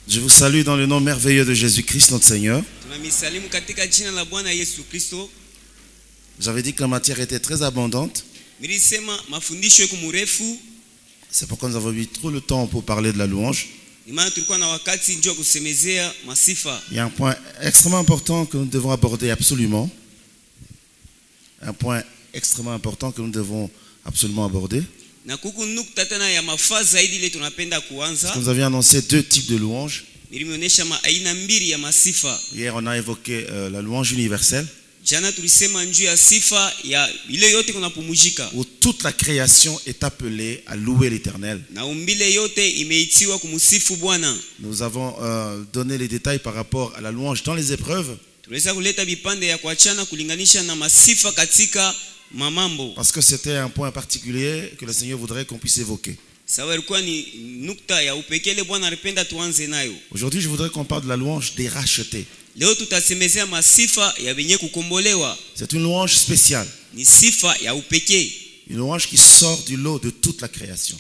Je vous salue dans le nom merveilleux de Jésus-Christ, notre Seigneur. J'avais dit que la matière était très abondante. C'est pourquoi nous avons eu trop le temps pour parler de la louange. Il y a un point extrêmement important que nous devons aborder absolument. Un point extrêmement important que nous devons absolument aborder. Parce que nous avions annoncé deux types de louanges. Hier, on a évoqué la louange universelle, où toute la création est appelée à louer l'Éternel. Nous avons donné les détails par rapport à la louange dans les épreuves. Parce que c'était un point particulier que le Seigneur voudrait qu'on puisse évoquer. Aujourd'hui, je voudrais qu'on parle de la louange des rachetés. C'est une louange spéciale. Une louange qui sort du lot de toute la création.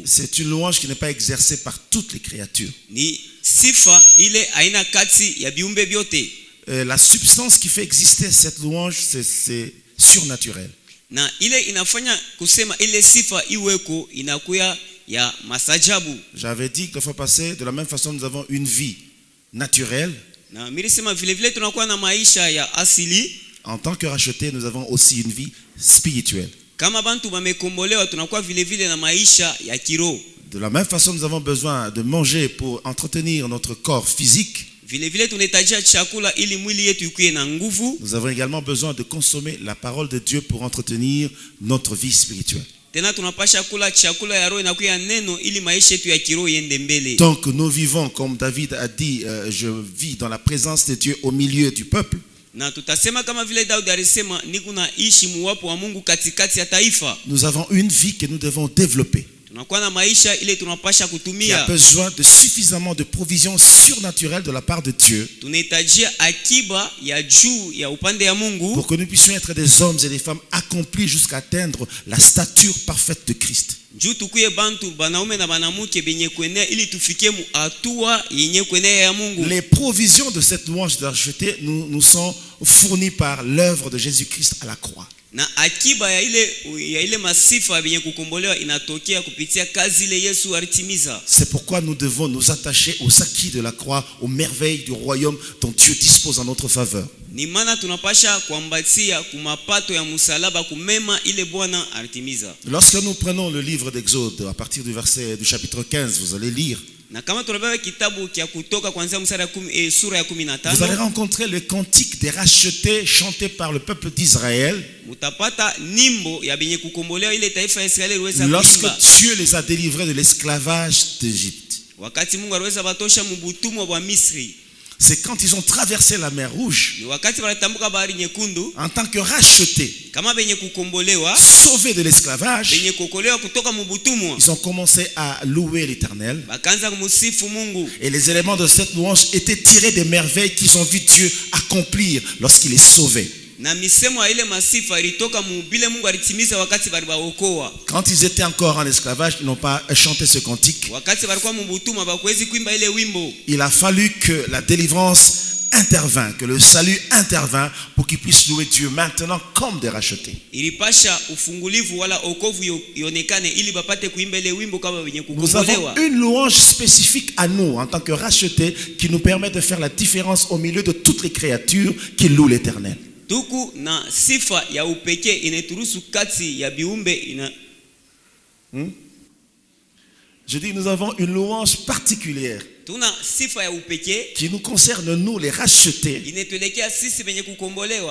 C'est une louange qui n'est pas exercée par toutes les créatures. La substance qui fait exister cette louange, c'est surnaturel. J'avais dit que la fois passée, de la même façon, nous avons une vie naturelle. En tant que rachetés, nous avons aussi une vie spirituelle. De la même façon, nous avons besoin de manger pour entretenir notre corps physique. Nous avons également besoin de consommer la parole de Dieu pour entretenir notre vie spirituelle. Tant que nous vivons, comme David a dit, je vis dans la présence de Dieu au milieu du peuple. Nous avons une vie que nous devons développer. Il y a besoin de suffisamment de provisions surnaturelles de la part de Dieu pour que nous puissions être des hommes et des femmes accomplis jusqu'à atteindre la stature parfaite de Christ. Les provisions de cette louange racheté nous sont fournies par l'œuvre de Jésus-Christ à la croix. C'est pourquoi nous devons nous attacher aux acquis de la croix, aux merveilles du royaume dont Dieu dispose en notre faveur. Lorsque nous prenons le livre d'Exode, à partir du chapitre 15, vous allez lire. Vous allez rencontrer le cantique des rachetés chanté par le peuple d'Israël. Lorsque Dieu les a délivrés de l'esclavage d'Égypte. C'est quand ils ont traversé la mer Rouge en tant que rachetés, sauvés de l'esclavage. Ils ont commencé à louer l'Éternel. Et les éléments de cette louange étaient tirés des merveilles qu'ils ont vu Dieu accomplir lorsqu'il les sauvait. Quand ils étaient encore en esclavage, ils n'ont pas chanté ce cantique. Il a fallu que la délivrance intervint, que le salut intervint pour qu'ils puissent louer Dieu maintenant comme des rachetés. Nous avons une louange spécifique à nous en tant que rachetés qui nous permet de faire la différence au milieu de toutes les créatures qui louent l'Éternel. Je dis, nous avons une louange particulière qui nous concerne, nous les rachetés,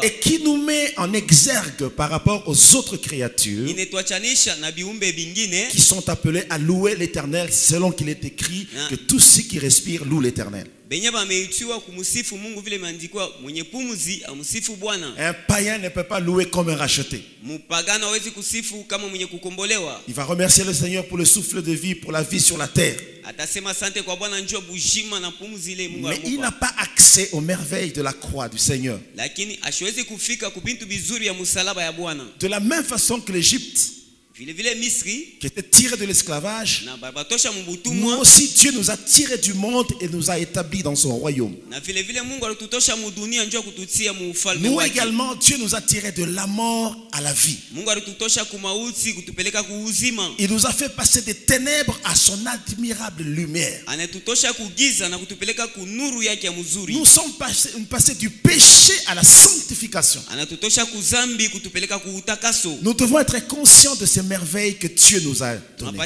et qui nous met en exergue par rapport aux autres créatures qui sont appelées à louer l'Éternel, selon qu'il est écrit que tous ceux qui respirent louent l'Éternel. Un païen ne peut pas louer comme un racheté. Il va remercier le Seigneur pour le souffle de vie, pour la vie sur la terre. Mais il n'a pas accès aux merveilles de la croix du Seigneur. De la même façon que l'Égypte qui était tiré de l'esclavage, nous aussi Dieu nous a tirés du monde et nous a établis dans son royaume. Nous également, Dieu nous a tirés de la mort à la vie. Il nous a fait passer des ténèbres à son admirable lumière. Nous sommes passés du péché à la sanctification. Nous devons être conscients de ces merveilles que Dieu nous a données.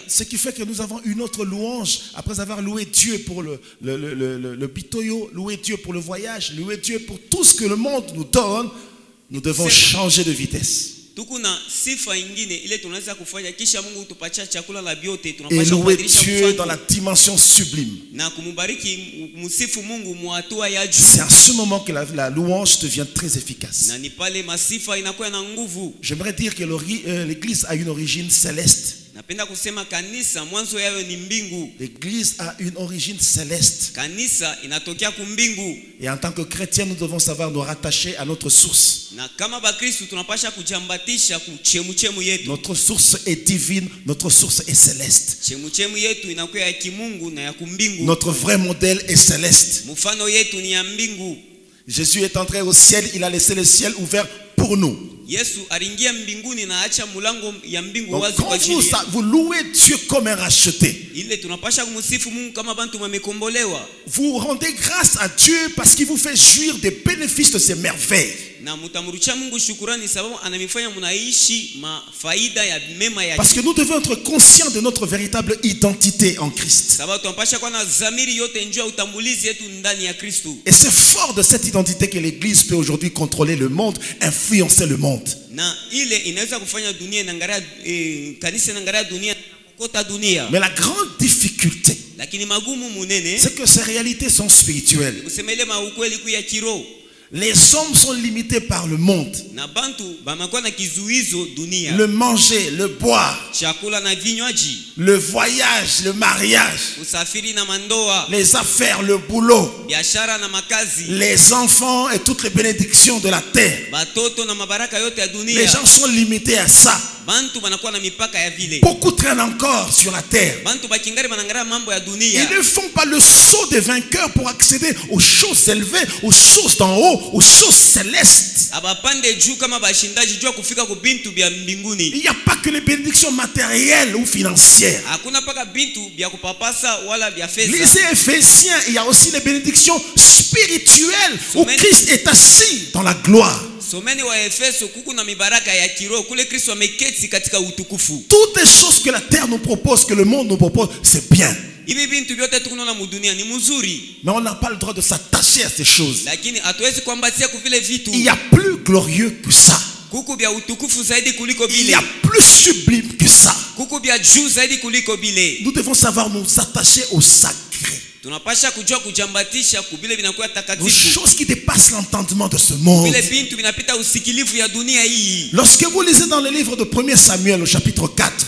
Ce qui fait que nous avons une autre louange après avoir loué Dieu pour le bitoyo, loué Dieu pour le voyage, loué Dieu pour tout ce que le monde nous donne. Nous devons changer de vitesse. Et louer Dieu dans la dimension sublime. C'est à ce moment que la louange devient très efficace. J'aimerais dire que l'église a une origine céleste. L'église a une origine céleste. Et en tant que chrétien, nous devons savoir nous rattacher à notre source. Notre source est divine, notre source est céleste. Notre vrai modèle est céleste. Jésus est entré au ciel, il a laissé le ciel ouvert pour nous. Donc quand vous louez Dieu comme un racheté, vous rendez grâce à Dieu parce qu'il vous fait jouir des bénéfices de ses merveilles. Parce que nous devons être conscients de notre véritable identité en Christ. Et c'est fort de cette identité que l'Église peut aujourd'hui contrôler le monde, influencer le monde. Mais la grande difficulté, c'est que ces réalités sont spirituelles. Les hommes sont limités par le monde. Le manger, le boire, le voyage, le mariage, les affaires, le boulot, les enfants et toutes les bénédictions de la terre. Les gens sont limités à ça. Beaucoup traînent encore sur la terre. Ils ne font pas le saut des vainqueurs pour accéder aux choses élevées, aux choses d'en haut, aux choses célestes. Il n'y a pas que les bénédictions matérielles ou financières. Lisez Éphésiens, il y a aussi les bénédictions spirituelles où Christ est assis dans la gloire. Toutes les choses que la terre nous propose, que le monde nous propose, c'est bien. Mais on n'a pas le droit de s'attacher à ces choses. Il y a plus glorieux que ça. Il y a plus sublime que ça. Nous devons savoir nous attacher au sacré. Aux choses qui dépassent l'entendement de ce monde. Lorsque vous lisez dans le livre de 1 Samuel au chapitre 4,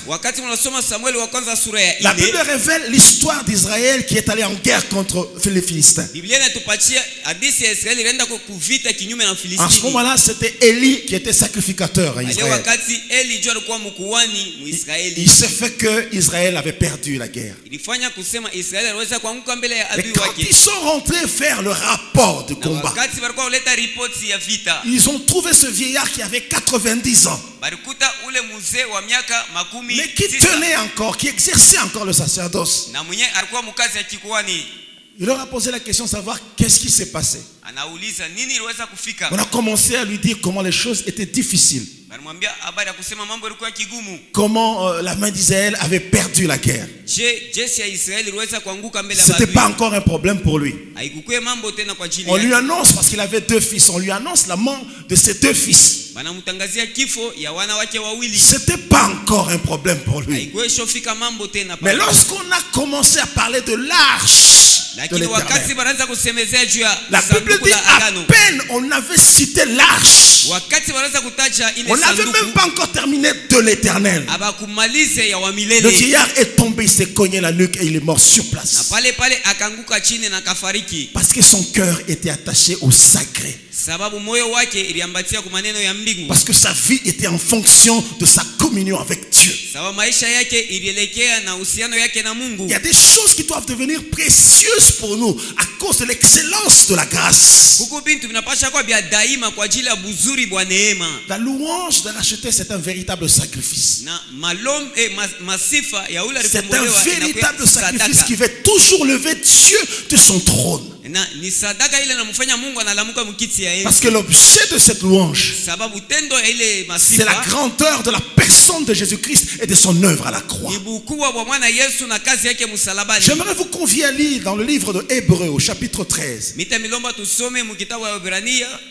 la Bible révèle l'histoire d'Israël qui est allé en guerre contre les Philistins. En ce moment-là, c'était Élie qui était sacrificateur à Israël. Il s'est fait que Israël avait perdu la guerre. Et quand ils sont rentrés faire le rapport de combat, ils ont trouvé ce vieillard qui avait 90 ans, mais qui tenait encore, qui exerçait encore le sacerdoce. Il leur a posé la question de savoir qu'est-ce qui s'est passé. On a commencé à lui dire comment les choses étaient difficiles. Comment la main d'Israël avait perdu la guerre. Ce n'était pas encore un problème pour lui. On lui annonce, parce qu'il avait 2 fils, on lui annonce la mort de ses 2 fils. Ce n'était pas encore un problème pour lui. Mais lorsqu'on a commencé à parler de l'arche de l'Éternel, la Bible dit à peine on avait cité l'arche, on n'avait même pas encore terminé de l'Éternel. Le vieillard est tombé, il s'est cogné la nuque et il est mort sur place. Parce que son cœur était attaché au sacré. Parce que sa vie était en fonction de sa communion avec Dieu. Il y a des choses qui doivent devenir précieuses pour nous à cause de l'excellence de la grâce. La louange de racheter, c'est un véritable sacrifice. C'est un véritable sacrifice qui va toujours lever Dieu de son trône. Parce que l'objet de cette louange, c'est la grandeur de la personne de Jésus-Christ et de son œuvre à la croix. J'aimerais vous convier à lire dans le livre de Hébreux au chapitre 13.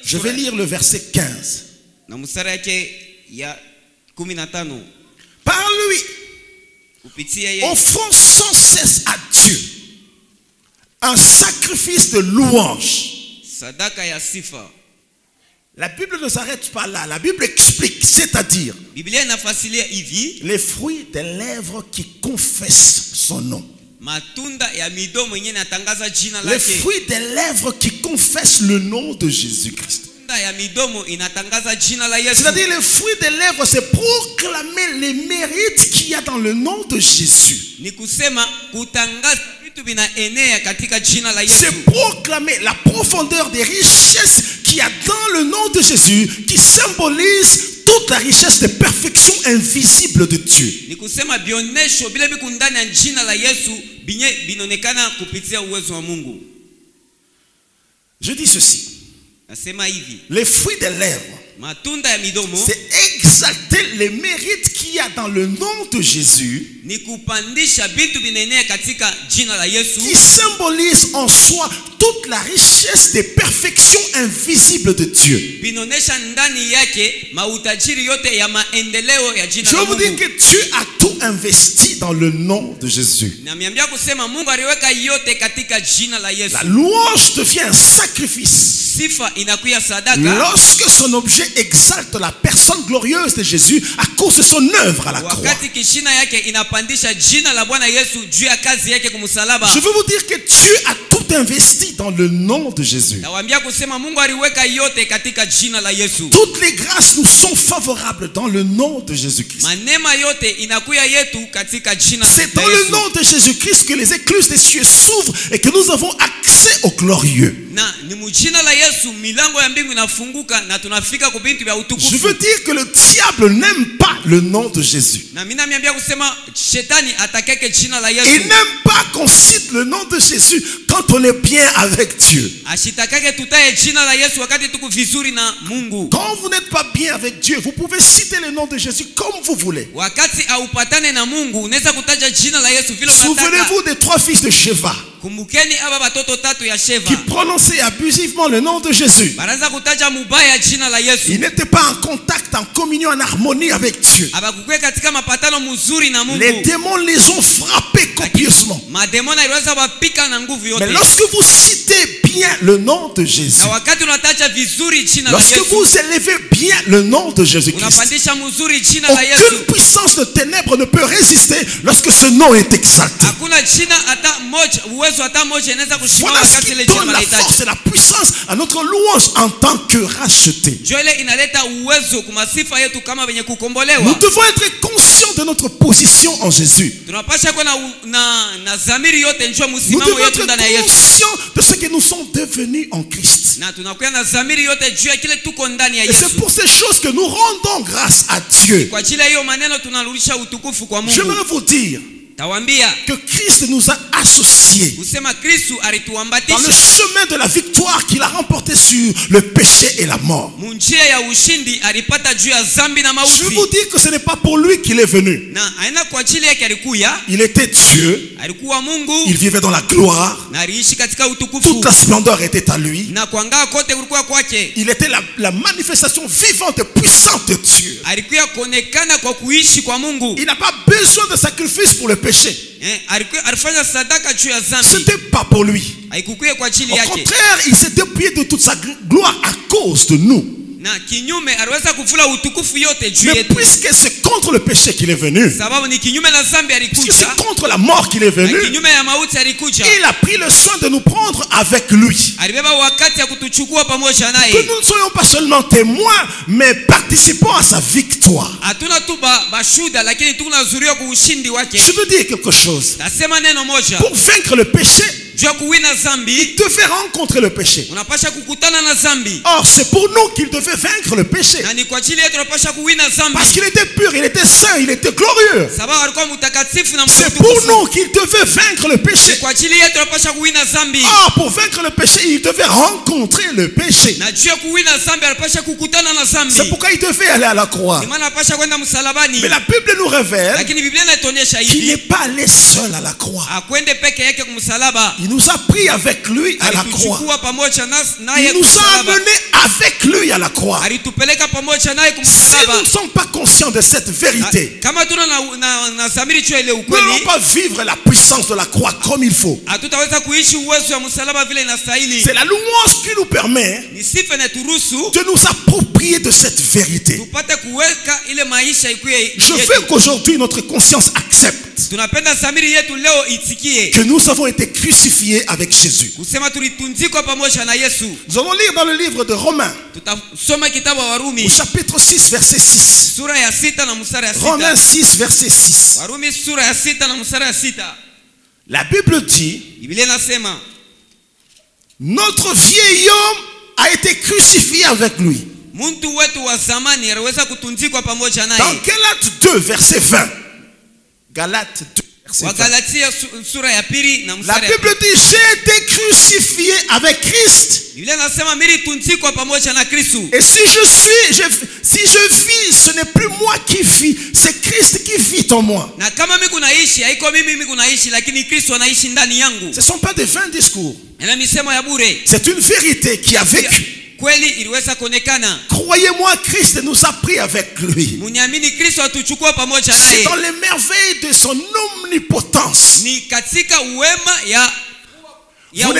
Je vais lire le verset 15. Par lui, offrons sans cesse à Dieu un sacrifice de louange. La Bible ne s'arrête pas là. La Bible explique, c'est-à-dire les fruits des lèvres qui confessent son nom. Les fruits des lèvres qui confessent le nom de Jésus-Christ. C'est-à-dire les fruits des lèvres, c'est proclamer les mérites qu'il y a dans le nom de Jésus. C'est proclamer la profondeur des richesses qu'il y a dans le nom de Jésus, qui symbolise toute la richesse de perfection invisible de Dieu. Je dis ceci. Les fruits des lèvres, c'est exalter les mérites qu'il y a dans le nom de Jésus, qui symbolise en soi toute la richesse des perfections invisibles de Dieu. Je veux vous dire que Dieu a tout investi dans le nom de Jésus. La louange devient un sacrifice lorsque son objet exalte la personne glorieuse de Jésus à cause de son œuvre à la croix. Je veux vous dire que Dieu a tout investi dans le nom de Jésus. Toutes les grâces nous sont favorables dans le nom de Jésus-Christ. C'est dans le nom de Jésus-Christ que les écluses des cieux s'ouvrent et que nous avons accès au glorieux. Je veux dire que le diable n'aime pas le nom de Jésus. Il n'aime pas qu'on cite le nom de Jésus quand on est bien avec Dieu. Quand vous n'êtes pas bien avec Dieu, vous pouvez citer le nom de Jésus comme vous voulez. Souvenez-vous des 3 fils de Sheva qui prononçaient abusivement le nom de Jésus. Ils n'étaient pas en contact, en communion, en harmonie avec Dieu. Les démons les ont frappés copieusement. Mais lorsque vous citez bien le nom de Jésus, lorsque vous élevez bien le nom de Jésus-Christ, aucune puissance de ténèbres ne peut résister lorsque ce nom est exalté. Voilà ce qui donne la force et la puissance à notre louange en tant que racheté. Nous devons être conscients de notre position en Jésus. Nous devons être conscients de ce que nous sommes devenus en Christ. Et c'est pour ces choses que nous rendons grâce à Dieu. J'aimerais vous dire que Christ nous a associés dans le chemin de la victoire qu'il a remporté sur le péché et la mort. Je veux vous dire que ce n'est pas pour lui qu'il est venu. Il était Dieu. Il vivait dans la gloire. Toute la splendeur était à lui. Il était la manifestation vivante et puissante de Dieu. Il n'a pas besoin de sacrifice pour le péché. C'était pas pour lui. Au contraire, il s'est dépouillé de toute sa gloire à cause de nous. Mais puisque c'est contre le péché qu'il est venu, puisque c'est contre la mort qu'il est venu, il a pris le soin de nous prendre avec lui. Que nous ne soyons pas seulement témoins, mais participants à sa victoire. Je veux dire quelque chose. Pour vaincre le péché, il devait rencontrer le péché. Or, c'est pour nous qu'il devait vaincre le péché. Parce qu'il était pur, il était saint, il était glorieux. C'est pour nous qu'il devait vaincre le péché. Or, pour vaincre le péché, il devait rencontrer le péché. C'est pourquoi il devait aller à la croix. Mais la Bible nous révèle qu'il n'est pas allé seul à la croix. Il nous a pris avec lui à la croix. Il nous a amenés avec lui à la croix. Si nous ne sommes pas conscients de cette vérité, nous n'allons pas vivre la puissance de la croix comme il faut. C'est la louange qui nous permet de nous approprier de cette vérité. Je veux qu'aujourd'hui notre conscience accepte que nous avons été crucifiés avec Jésus. Nous allons lire dans le livre de Romains, au chapitre 6, verset 6. Romains 6, verset 6. La Bible dit, notre vieil homme a été crucifié avec lui. Dans Galates 2, verset 20. Galates 2. La Bible dit, j'ai été crucifié avec Christ. Et si je vis, ce n'est plus moi qui vis, c'est Christ qui vit en moi. Ce ne sont pas des vains discours. C'est une vérité qui a vécu. Croyez-moi, Christ nous a pris avec lui. C'est dans les merveilles de son omnipotence. Vous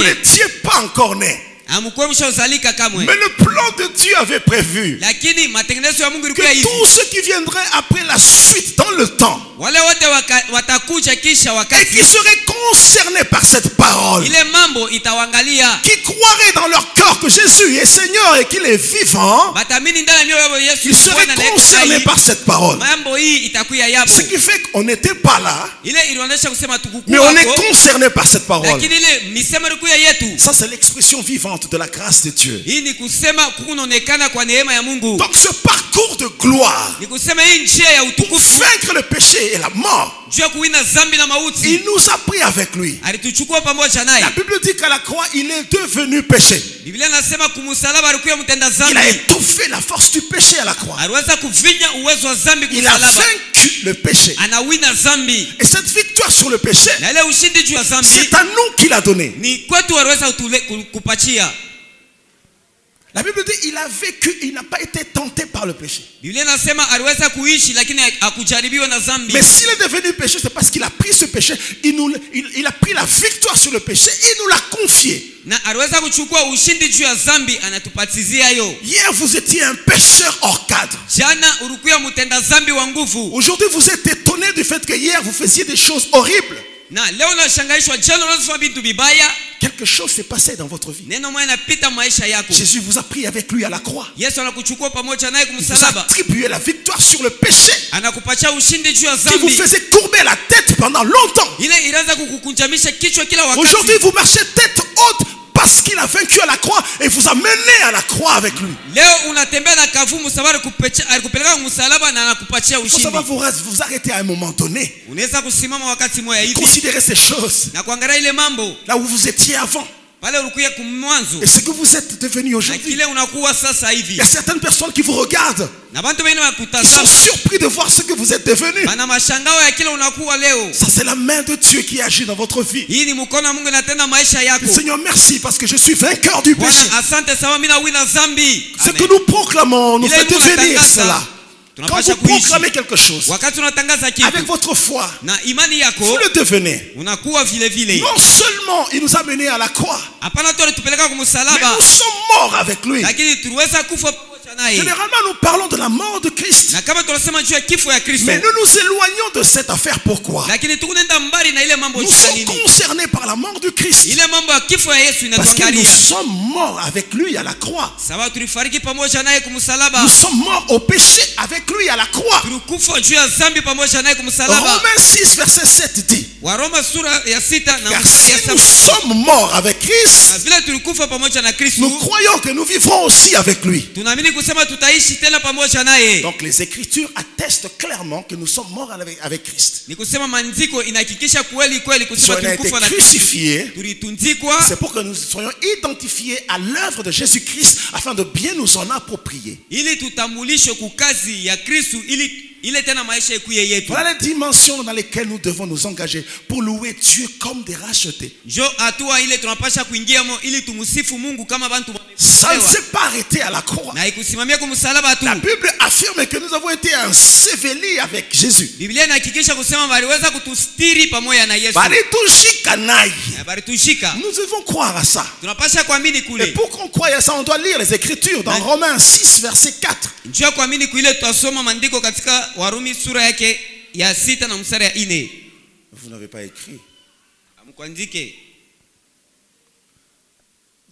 n'étiez pas encore né. Mais le plan de Dieu avait prévu que tous ceux qui viendraient après la suite dans le temps et qui seraient concernés par cette parole, qui croiraient dans leur cœur que Jésus est Seigneur et qu'il est vivant, ils seraient concernés par cette parole. Ce qui fait qu'on n'était pas là, mais on est concerné par cette parole. Ça, c'est l'expression vivante de la grâce de Dieu. Donc ce parcours de gloire pour vaincre le péché et la mort, il nous a pris avec lui. La Bible dit qu'à la croix il est devenu péché. Il a étouffé la force du péché à la croix. Il a vaincu le péché. Et cette victoire sur le péché, c'est à nous qu'il a donné. La Bible dit il a vécu, il n'a pas été tenté par le péché. Mais s'il est devenu péché, c'est parce qu'il a pris ce péché, il a pris la victoire sur le péché, il nous l'a confié. Hier vous étiez un pécheur hors cadre. Aujourd'hui vous êtes étonné du fait que hier vous faisiez des choses horribles. Quelque chose s'est passé dans votre vie. Jésus vous a pris avec lui à la croix. Il vous a attribué la victoire sur le péché qui vous faisait courber la tête pendant longtemps. Aujourd'hui vous marchez tête haute parce qu'il a vaincu à la croix et vous a mené à la croix avec lui. Il faut savoir vous arrêter à un moment donné. Considérez ces choses. Là où vous étiez avant. Et ce que vous êtes devenu aujourd'hui. Il y a certaines personnes qui vous regardent. Ils sont surpris de voir ce que vous êtes devenu. Ça c'est la main de Dieu qui agit dans votre vie. Seigneur, merci parce que je suis vainqueur du péché. Ce que nous proclamons nous fait devenir cela. Quand vous proclamez quelque chose avec votre foi, vous le devenez. Non seulement il nous a menés à la croix, mais nous sommes morts avec lui. Généralement, nous parlons de la mort de Christ. Mais nous nous éloignons de cette affaire. Pourquoi? Nous sommes concernés par la mort de Christ. Parce que nous sommes morts avec lui à la croix. Nous sommes morts au péché avec lui à la croix. Romains 6, verset 7 dit: car si nous sommes morts avec Christ, nous croyons que nous vivrons aussi avec lui. Donc les Écritures attestent clairement que nous sommes morts avec Christ. Si on a été crucifiés, c'est pour que nous soyons identifiés à l'œuvre de Jésus-Christ afin de bien nous en approprier. Voilà les dimensions dans lesquelles nous devons nous engager pour louer Dieu comme des rachetés. Ça ne s'est pas arrêté à la croix. La Bible affirme que nous avons été ensevelis avec Jésus. Nous devons croire à ça. Et pour qu'on croie à ça, on doit lire les Écritures dans Romains 6, verset 4. Vous n'avez pas écrit.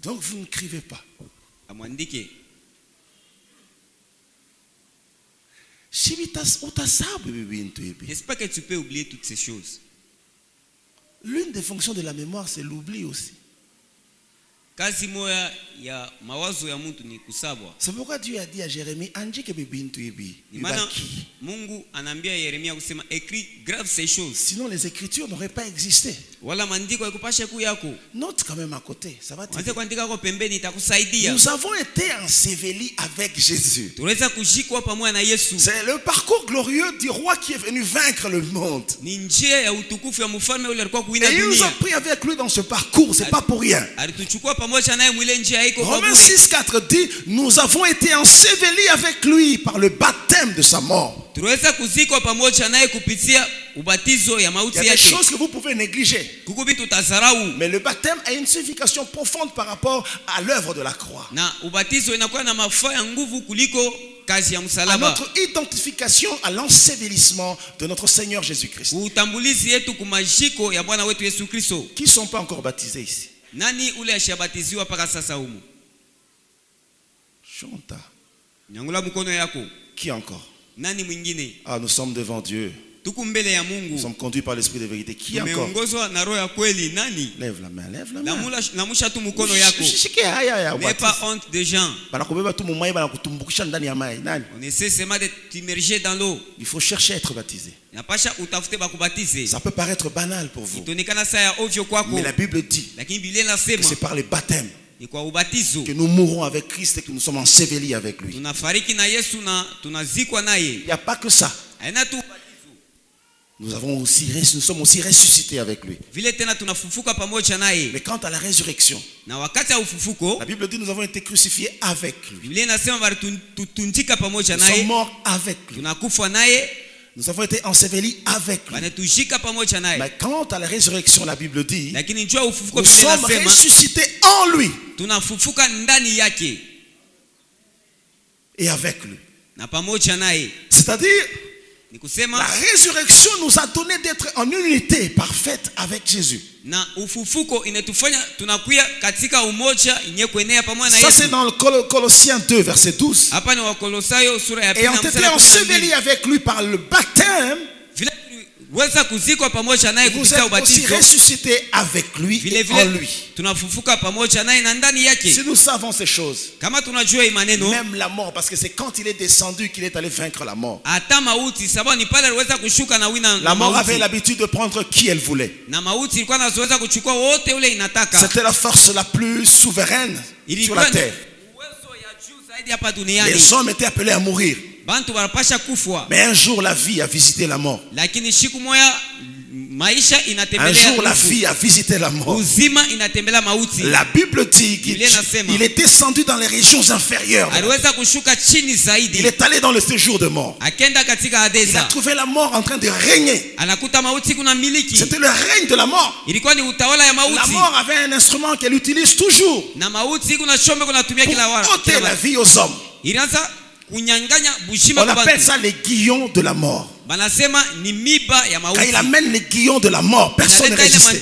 Donc vous n'écrivez pas. N'est-ce pas que tu peux oublier toutes ces choses? L'une des fonctions de la mémoire, c'est l'oubli aussi. C'est pourquoi Dieu a dit à Jérémie, sinon les Écritures n'auraient pas existé. Note quand même à côté, ça va t'aider. Nous avons été ensevelis avec Jésus. C'est le parcours glorieux du roi qui est venu vaincre le monde. Et il nous a pris avec lui dans ce parcours, c'est pas pour rien. Romains 6, 4 dit: nous avons été ensevelis avec lui par le baptême de sa mort. Il y a des choses que vous pouvez négliger, mais le baptême a une signification profonde par rapport à l'œuvre de la croix, à notre identification à l'ensevelissement de notre Seigneur Jésus-Christ. Qui ne sont pas encore baptisés ici? Nani ule ashabatiziwa paka sasa humu? Chanta. Nyangula mkono yako. Qui encore? Nani mwingine? Ah, nous sommes devant Dieu. Tuko mbele ya Mungu. Nous sommes conduits par l'esprit de vérité. Qui encore? Tumeongozwa na roho ya kweli. Nani? Lève la main, lève la main. Lamusha tu mkono yako. N'aie pas honte des gens. On essaie seulement de t'immerger dans l'eau. Il faut chercher à être baptisé. Ça peut paraître banal pour vous, mais la Bible dit que c'est par le baptême que nous mourrons avec Christ et que nous sommes ensevelis avec lui. Il n'y a pas que ça. Nous sommes aussi ressuscités avec lui. Mais quant à la résurrection, la Bible dit que nous avons été crucifiés avec lui. Nous sommes morts avec lui. Nous avons été ensevelis avec lui. Mais quant à la résurrection, la Bible dit nous sommes ressuscités en lui et avec lui. C'est-à-dire, la résurrection nous a donné d'être en unité parfaite avec Jésus. Ça c'est dans le Colossiens 2 verset 12. Et ont été ensevelis avec lui par le baptême. Vous êtes aussi ressuscités avec lui et en lui. Si nous savons ces choses, même la mort, parce que c'est quand il est descendu qu'il est allé vaincre la mort. La mort avait l'habitude de prendre qui elle voulait. C'était la force la plus souveraine sur la terre. Les hommes étaient appelés à mourir. Mais un jour la vie a visité la mort. Un jour, la vie a visité la mort. La Bible dit qu'il est descendu dans les régions inférieures. Il est allé dans le séjour de mort. Il a trouvé la mort en train de régner. C'était le règne de la mort. La mort avait un instrument qu'elle utilise toujours pour ôter la vie aux hommes. On appelle ça les guillons de la mort. Quand il amène les guillons de la mort, personne ne résistait. Et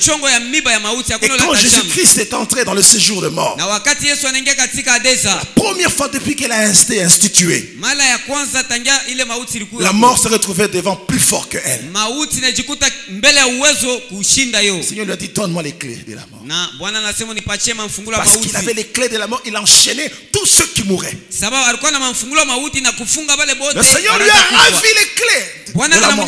quand Jésus-Christ est entré dans le séjour de mort, la première fois depuis qu'elle a été instituée, la mort se retrouvait devant plus fort que elle. Le Seigneur lui a dit, donne-moi les clés de la mort. Parce qu'il avait les clés de la mort, il enchaînait tous ceux qui mouraient. Le Seigneur lui a ravi les clés de la mort.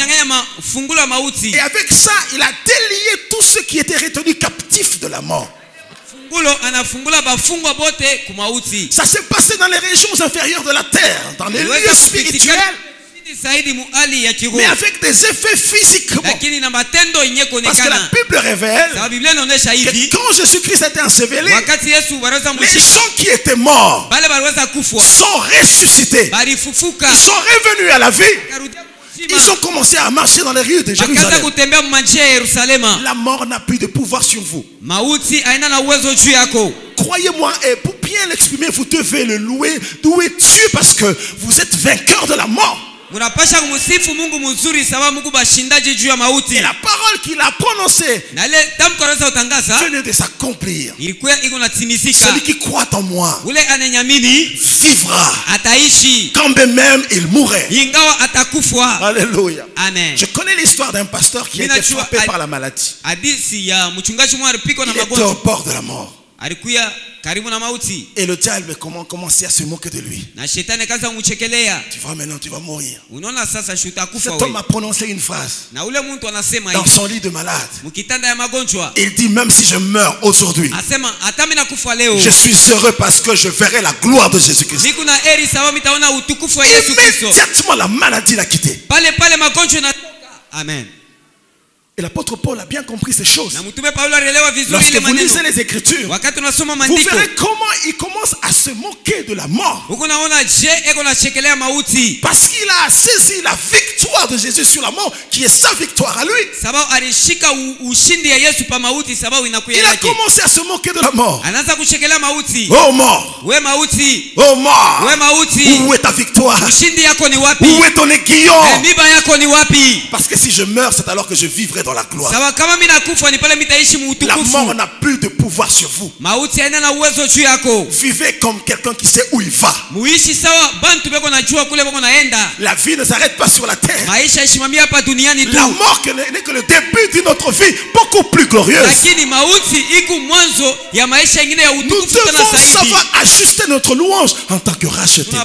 Et avec ça, il a délié tous ceux qui étaient retenus captifs de la mort. Ça s'est passé dans les régions inférieures de la terre, dans les lieux spirituels, mais avec des effets physiques. Parce que la Bible révèle que quand Jésus-Christ était enseveli, les gens qui étaient morts sont ressuscités. Ils sont revenus à la vie. Ils ont commencé à marcher dans les rues de Jérusalem. La mort n'a plus de pouvoir sur vous. Croyez-moi, et pour bien l'exprimer, vous devez le louer Dieu parce que vous êtes vainqueur de la mort. Et la parole qu'il a prononcée venait de s'accomplir. Celui qui croit en moi vivra quand même il mourrait. Alléluia. Amen. Je connais l'histoire d'un pasteur qui a été frappé par la maladie. Il était au bord de la mort. Et le diable commençait à se moquer de lui. Tu vois, maintenant tu vas mourir. Cet homme a prononcé une phrase dans son lit de malade. Il dit, même si je meurs aujourd'hui, je suis heureux parce que je verrai la gloire de Jésus-Christ. Immédiatement la maladie l'a quitté. Amen. Et l'apôtre Paul a bien compris ces choses. Lorsque vous lisez les Écritures, vous verrez comment il commence à se moquer de la mort. Parce qu'il a saisi la victoire de Jésus sur la mort, qui est sa victoire à lui. Il a commencé à se moquer de la mort. Oh mort! Oh mort! Où est ta victoire? Où est ton aiguillon? Parce que si je meurs, c'est alors que je vivrai dans la gloire. La mort n'a plus de pouvoir sur vous. Vivez comme quelqu'un qui sait où il va. La vie ne s'arrête pas sur la terre. La mort n'est que le début d'une autre vie beaucoup plus glorieuse. Nous devons savoir ajuster notre louange en tant que racheté.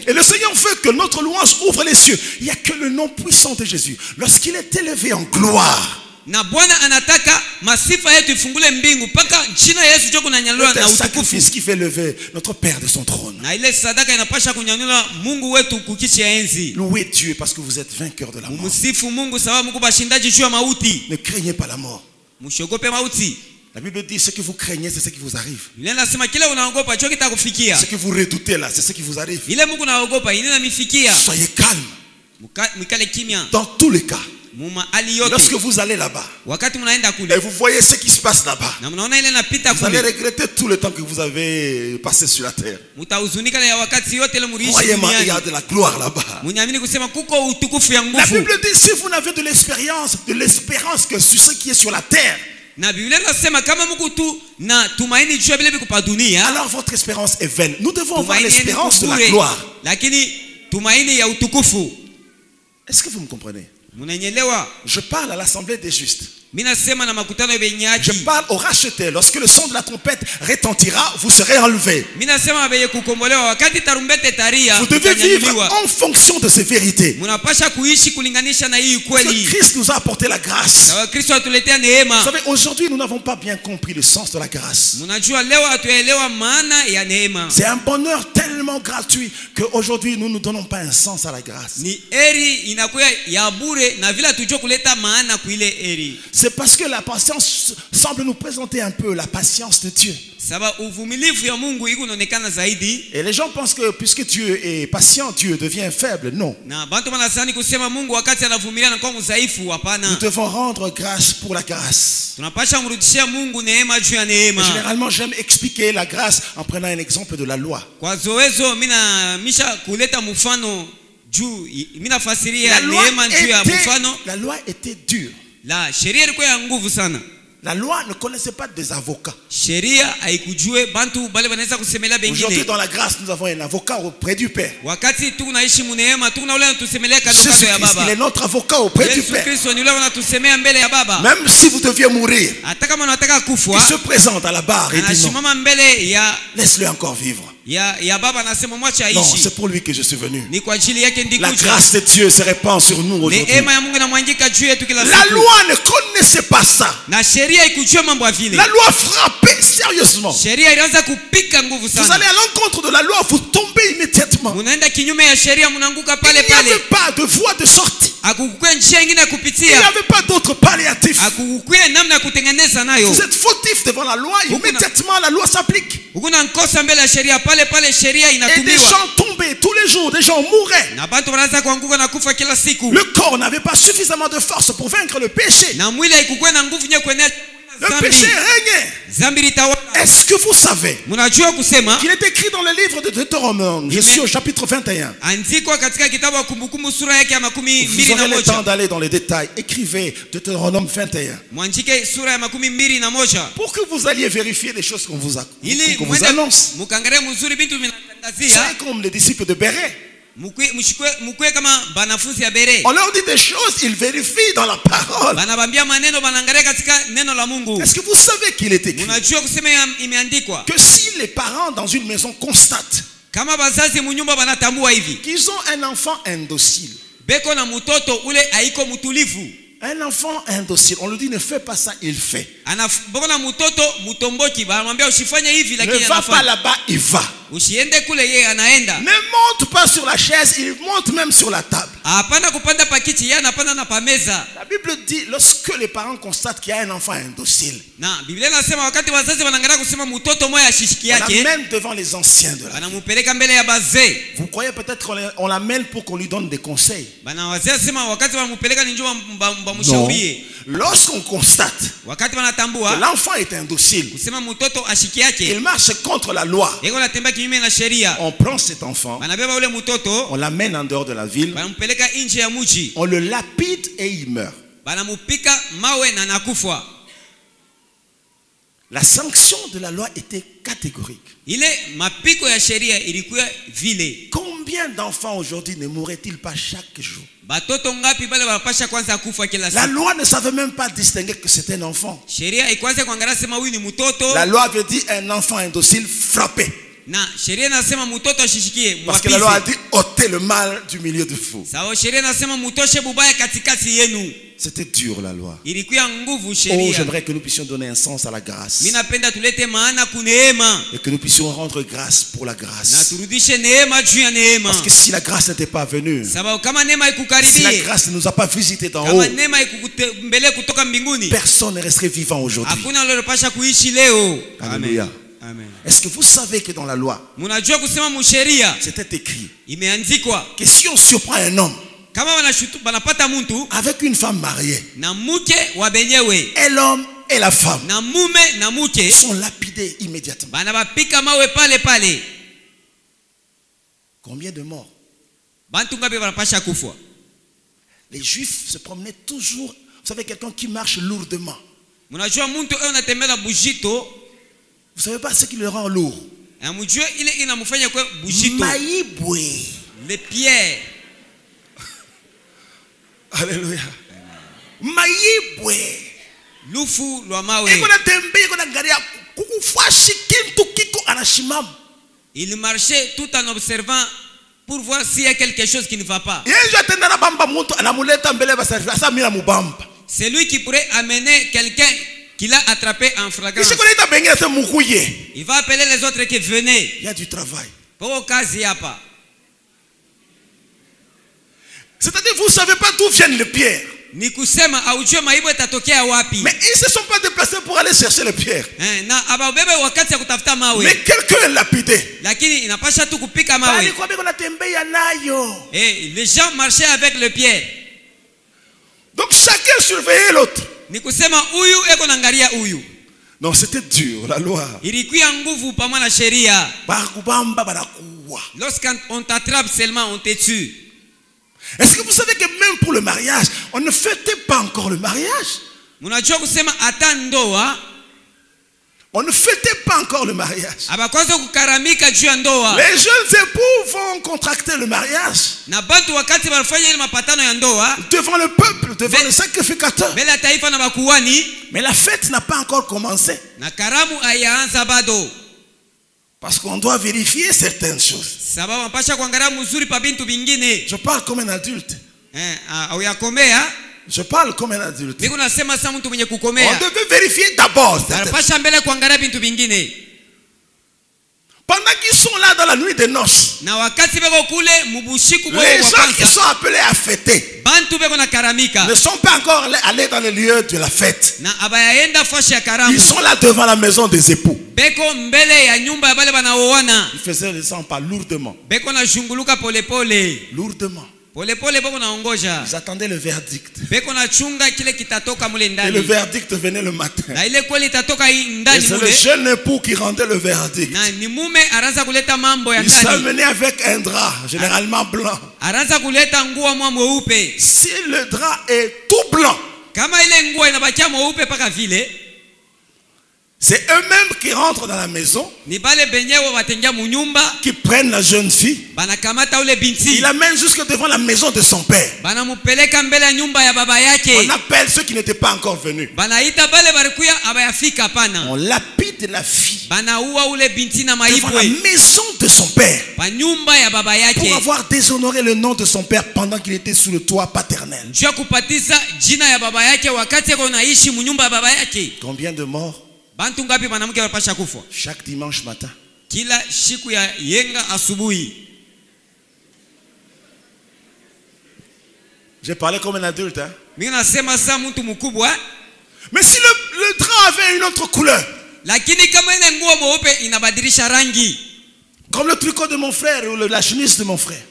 Et le Seigneur veut que notre louange ouvre les cieux. Il n'y a que le nom puissant de Jésus, lorsqu'il est élevé en gloire, le sacrifice qui fait lever notre Père de son trône. Louez Dieu parce que vous êtes vainqueur de la mort. Ne craignez pas la mort. La Bible dit, ce que vous craignez, c'est ce qui vous arrive. Ce que vous redoutez là, c'est ce qui vous arrive. Soyez calme. Dans tous les cas, lorsque vous allez là-bas et vous voyez ce qui se passe là-bas, vous allez regretter tout le temps que vous avez passé sur la terre. Croyez-moi, il y a de la gloire là-bas. La Bible dit, si vous n'avez de l'espérance que sur ce qui est sur la terre, alors votre espérance est vaine. Nous devons avoir l'espérance de la gloire. Est-ce que vous me comprenez? Je parle à l'assemblée des justes. Je parle aux rachetés. Lorsque le son de la trompette retentira, vous serez enlevés. Vous devez vivre en fonction de ces vérités. Parce que Christ nous a apporté la grâce. Vous savez, aujourd'hui, nous n'avons pas bien compris le sens de la grâce. C'est un bonheur tellement gratuit qu'aujourd'hui, nous ne donnons pas un sens à la grâce. C'est parce que la patience semble nous présenter un peu la patience de Dieu. Et les gens pensent que puisque Dieu est patient, Dieu devient faible. Non. Nous devons rendre grâce pour la grâce. Généralement, j'aime expliquer la grâce en prenant un exemple de la loi. La loi était dure. La loi ne connaissait pas des avocats. Aujourd'hui, dans la grâce, nous avons un avocat auprès du Père. Jésus-Christ, il est notre avocat auprès du Père. Même si vous deviez mourir, il se présente à la barre et dit non, laisse-le encore vivre. Non, c'est pour lui que je suis venu. La grâce de Dieu se répand sur nous aujourd'hui. La loi ne connaissait pas ça. La loi frappait sérieusement. Vous allez à l'encontre de la loi, vous tombez immédiatement. Il n'y avait pas de voie de sortie. Il n'y avait pas d'autre palliatif. Vous êtes fautif devant la loi, immédiatement la loi s'applique. Et des gens tombaient tous les jours, des gens mouraient. Le corps n'avait pas suffisamment de force pour vaincre le péché. Le péché régnait. Est-ce que vous savez qu'il est écrit dans le livre de Deutéronome, je suis au chapitre 21. Vous aurez le temps d'aller dans les détails. Écrivez Deutéronome 21. Pour que vous alliez vérifier les choses qu'on vous annonce. C'est comme les disciples de Béret. On leur dit des choses, ils vérifient dans la parole. Est-ce que vous savez qu'il est écrit que si les parents dans une maison constatent qu'ils ont un enfant indocile, un enfant indocile, on lui dit ne fais pas ça, il fait. Ne va pas là-bas, il va. Ne monte pas sur la chaise, il monte même sur la table. La Bible dit, lorsque les parents constatent qu'il y a un enfant indocile, on l'amène devant les anciens de la vie. Vous croyez peut-être qu'on l'amène pour qu'on lui donne des conseils. Non. Lorsqu'on constate que l'enfant est indocile, il marche contre la loi, on prend cet enfant, on l'amène en dehors de la ville, on le lapide et il meurt. La sanction de la loi était catégorique. Combien d'enfants aujourd'hui ne mourraient-ils pas chaque jour? La loi ne savait même pas distinguer que c'était un enfant. La loi avait dit un enfant indocile frappé. Parce que la loi a dit ôtez le mal du milieu de vous. C'était dur la loi. Oh, j'aimerais que nous puissions donner un sens à la grâce. Et que nous puissions rendre grâce pour la grâce. Parce que si la grâce n'était pas venue, si la grâce ne nous a pas visité d'en haut, personne ne resterait vivant aujourd'hui. Alléluia. Est-ce que vous savez que dans la loi, c'était écrit que si on surprend un homme avec une femme mariée, et l'homme et la femme sont lapidés immédiatement. Combien de morts? Les Juifs se promenaient toujours. Vous savez, quelqu'un qui marche lourdement, vous ne savez pas ce qui le rend lourd. Les pierres. Alléluia. lufu lwa mawe. Il marchait tout en observant pour voir s'il y a quelque chose qui ne va pas. C'est lui qui pourrait amener quelqu'un qui l'a attrapé en flagrance. Il va appeler les autres qui venaient. Il y a du travail. C'est-à-dire, vous ne savez pas d'où viennent les pierres. Mais ils ne se sont pas déplacés pour aller chercher les pierres. Mais quelqu'un est lapidé. Les gens marchaient avec les pierres. Donc chacun surveillait l'autre. Non, c'était dur, la loi. Lorsqu'on t'attrape seulement, on te tue. Est-ce que vous savez que même pour le mariage, on ne fêtait pas encore le mariage? On ne fêtait pas encore le mariage. Les jeunes époux vont contracter le mariage devant le peuple, devant le sacrificateur. Mais la fête n'a pas encore commencé. Parce qu'on doit vérifier certaines choses. Je parle comme un adulte. Je parle comme un adulte. On devait vérifier d'abord. Pendant qu'ils sont là dans la nuit des noces, les gens qui sont appelés à fêter ne sont pas encore allés dans le lieu de la fête. Ils sont là devant la maison des époux. Ils faisaient le sang pas lourdement. Lourdement. Ils attendaient le verdict. Et le verdict venait le matin. Et c'est le jeune époux qui rendait le verdict. Il s'amenait avec un drap, généralement blanc. Si le drap est tout blanc, c'est eux-mêmes qui rentrent dans la maison, qui prennent la jeune fille, ils l'amènent jusque devant la maison de son père. On appelle ceux qui n'étaient pas encore venus. On lapide la fille devant la maison de son père pour avoir déshonoré le nom de son père pendant qu'il était sous le toit paternel. Combien de morts chaque dimanche matin? J'ai parlé comme un adulte, hein? Mais si le drap avait une autre couleur, comme le tricot de mon frère ou la chemise de mon frère,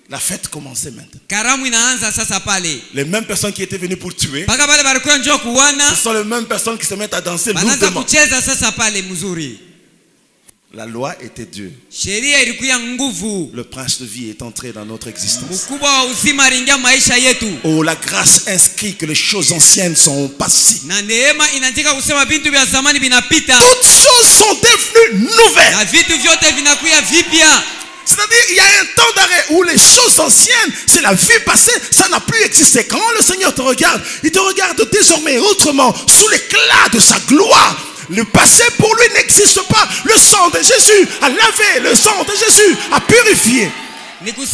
la fête commençait maintenant. Les mêmes personnes qui étaient venues pour tuer, ce sont les mêmes personnes qui se mettent à danser lourdement. La loi était Dieu. Le prince de vie est entré dans notre existence. Oh, la grâce inscrit que les choses anciennes sont passées. Toutes choses sont devenues nouvelles. C'est-à-dire, il y a un temps d'arrêt où les choses anciennes, c'est la vie passée, ça n'a plus existé. Quand le Seigneur te regarde, il te regarde désormais autrement, sous l'éclat de sa gloire. Le passé pour lui n'existe pas. Le sang de Jésus a lavé, le sang de Jésus a purifié. Nous devons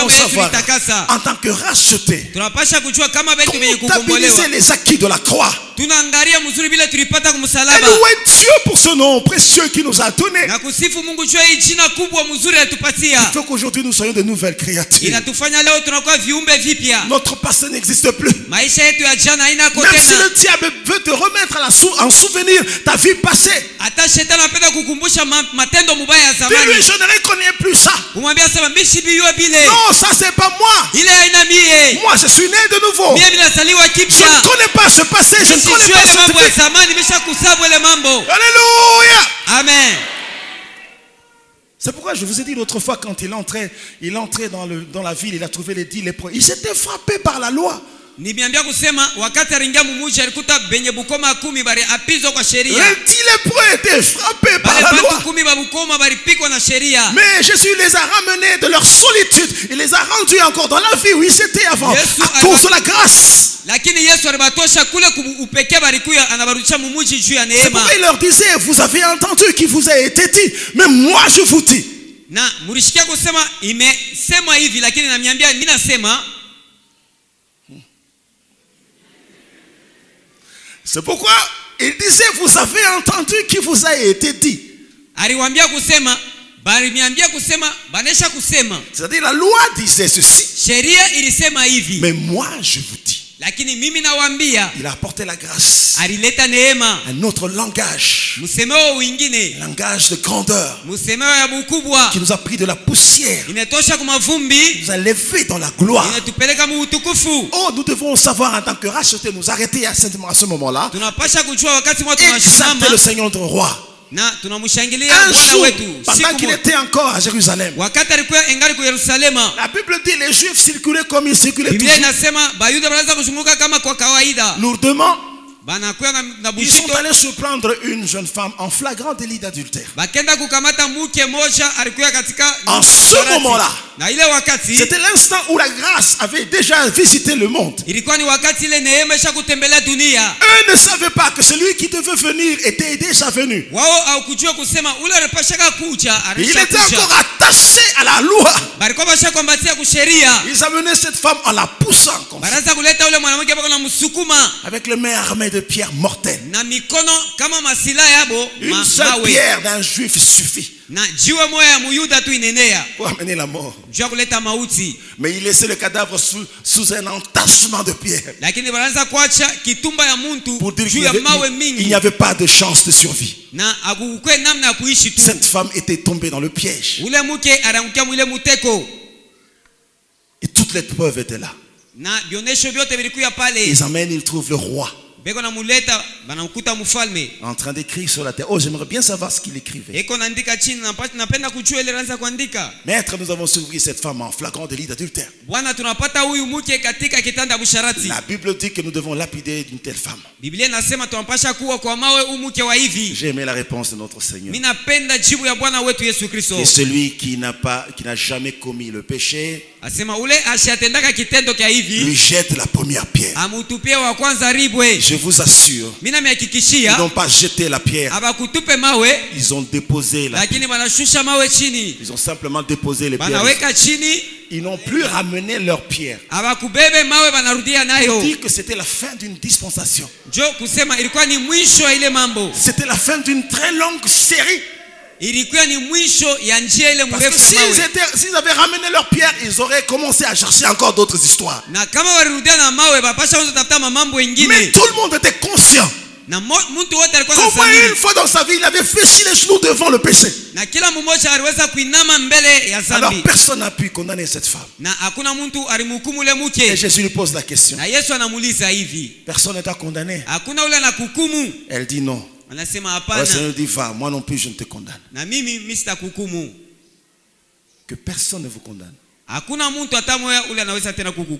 savoir, en tant que racheté, comptabiliser les acquis de la croix. Et louer Dieu pour ce nom précieux qu'il nous a donné. Il faut qu'aujourd'hui nous soyons de nouvelles créatures. Notre passé n'existe plus. Même si le diable veut te remettre en souvenir ta vie passée, dis-lui, je ne reconnais plus ça. Non, ça c'est pas moi. Moi je suis né de nouveau. Je ne connais pas ce passé. Je ne connais pas ce passé. Alléluia. Amen. C'est pourquoi je vous ai dit l'autre fois, quand il entrait dans la ville, il a trouvé les 10 lépreux. Il s'était frappé par la loi. Les 10 lépreux étaient frappés par la loi. Mais Jésus les a ramenés de leur solitude. Il les a rendus encore dans la vie où ils étaient avant, à cause de la grâce. C'est pourquoi il leur disait, vous avez entendu qu'il vous a été dit, mais moi je vous dis. C'est pourquoi il disait, vous avez entendu qu'il vous a été dit. C'est-à-dire la loi disait ceci, mais moi je vous dis. Il a apporté la grâce, un autre langage, un langage de grandeur, qui nous a pris de la poussière, qui nous a levé dans la gloire. Oh, nous devons savoir en tant que rachetés, nous arrêter à ce moment-là, exalter le Seigneur notre roi. Un jour, pendant qu'il était encore à Jérusalem, la Bible dit les Juifs circulaient comme ils circulaient toujours, lourdement. Ils sont allés surprendre une jeune femme en flagrant délit d'adultère. En ce moment-là, c'était l'instant où la grâce avait déjà visité le monde. Eux ne savaient pas que celui qui devait venir était déjà venu. Il était encore attaché à la loi. Ils amenaient cette femme en la poussant comme ça, avec les mains armées de pierres mortelles. Une seule pierre d'un juif suffit pour amener la mort. Mais il laissait le cadavre sous un entassement de pierres pour dire qu'il n'y avait pas de chance de survie. Cette femme était tombée dans le piège. Et toutes les preuves étaient là. Ils amènent, ils trouvent le roi en train d'écrire sur la terre. Oh, j'aimerais bien savoir ce qu'il écrivait. Maître, nous avons surpris cette femme en flagrant délit d'adultère. La Bible dit que nous devons lapider d'une telle femme. J'ai aimé la réponse de notre Seigneur. Et celui qui n'a jamais commis le péché lui jette la première pierre. Je vous assure, ils n'ont pas jeté la pierre. Ils ont déposé la pierre. Ils ont simplement déposé les pierres. Ils n'ont plus ramené leurs pierres. Il dit que c'était la fin d'une dispensation. C'était la fin d'une très longue série. Parce que s'ils avaient ramené leurs pierres, ils auraient commencé à chercher encore d'autres histoires. Mais tout le monde était conscient. Comment une fois dans sa vie il avait fléchi les genoux devant le péché. Alors personne n'a pu condamner cette femme. Et Jésus lui pose la question. Personne n'est à condamner. Elle dit non. Le Seigneur dit va, moi non plus je ne te condamne. Que personne ne vous condamne.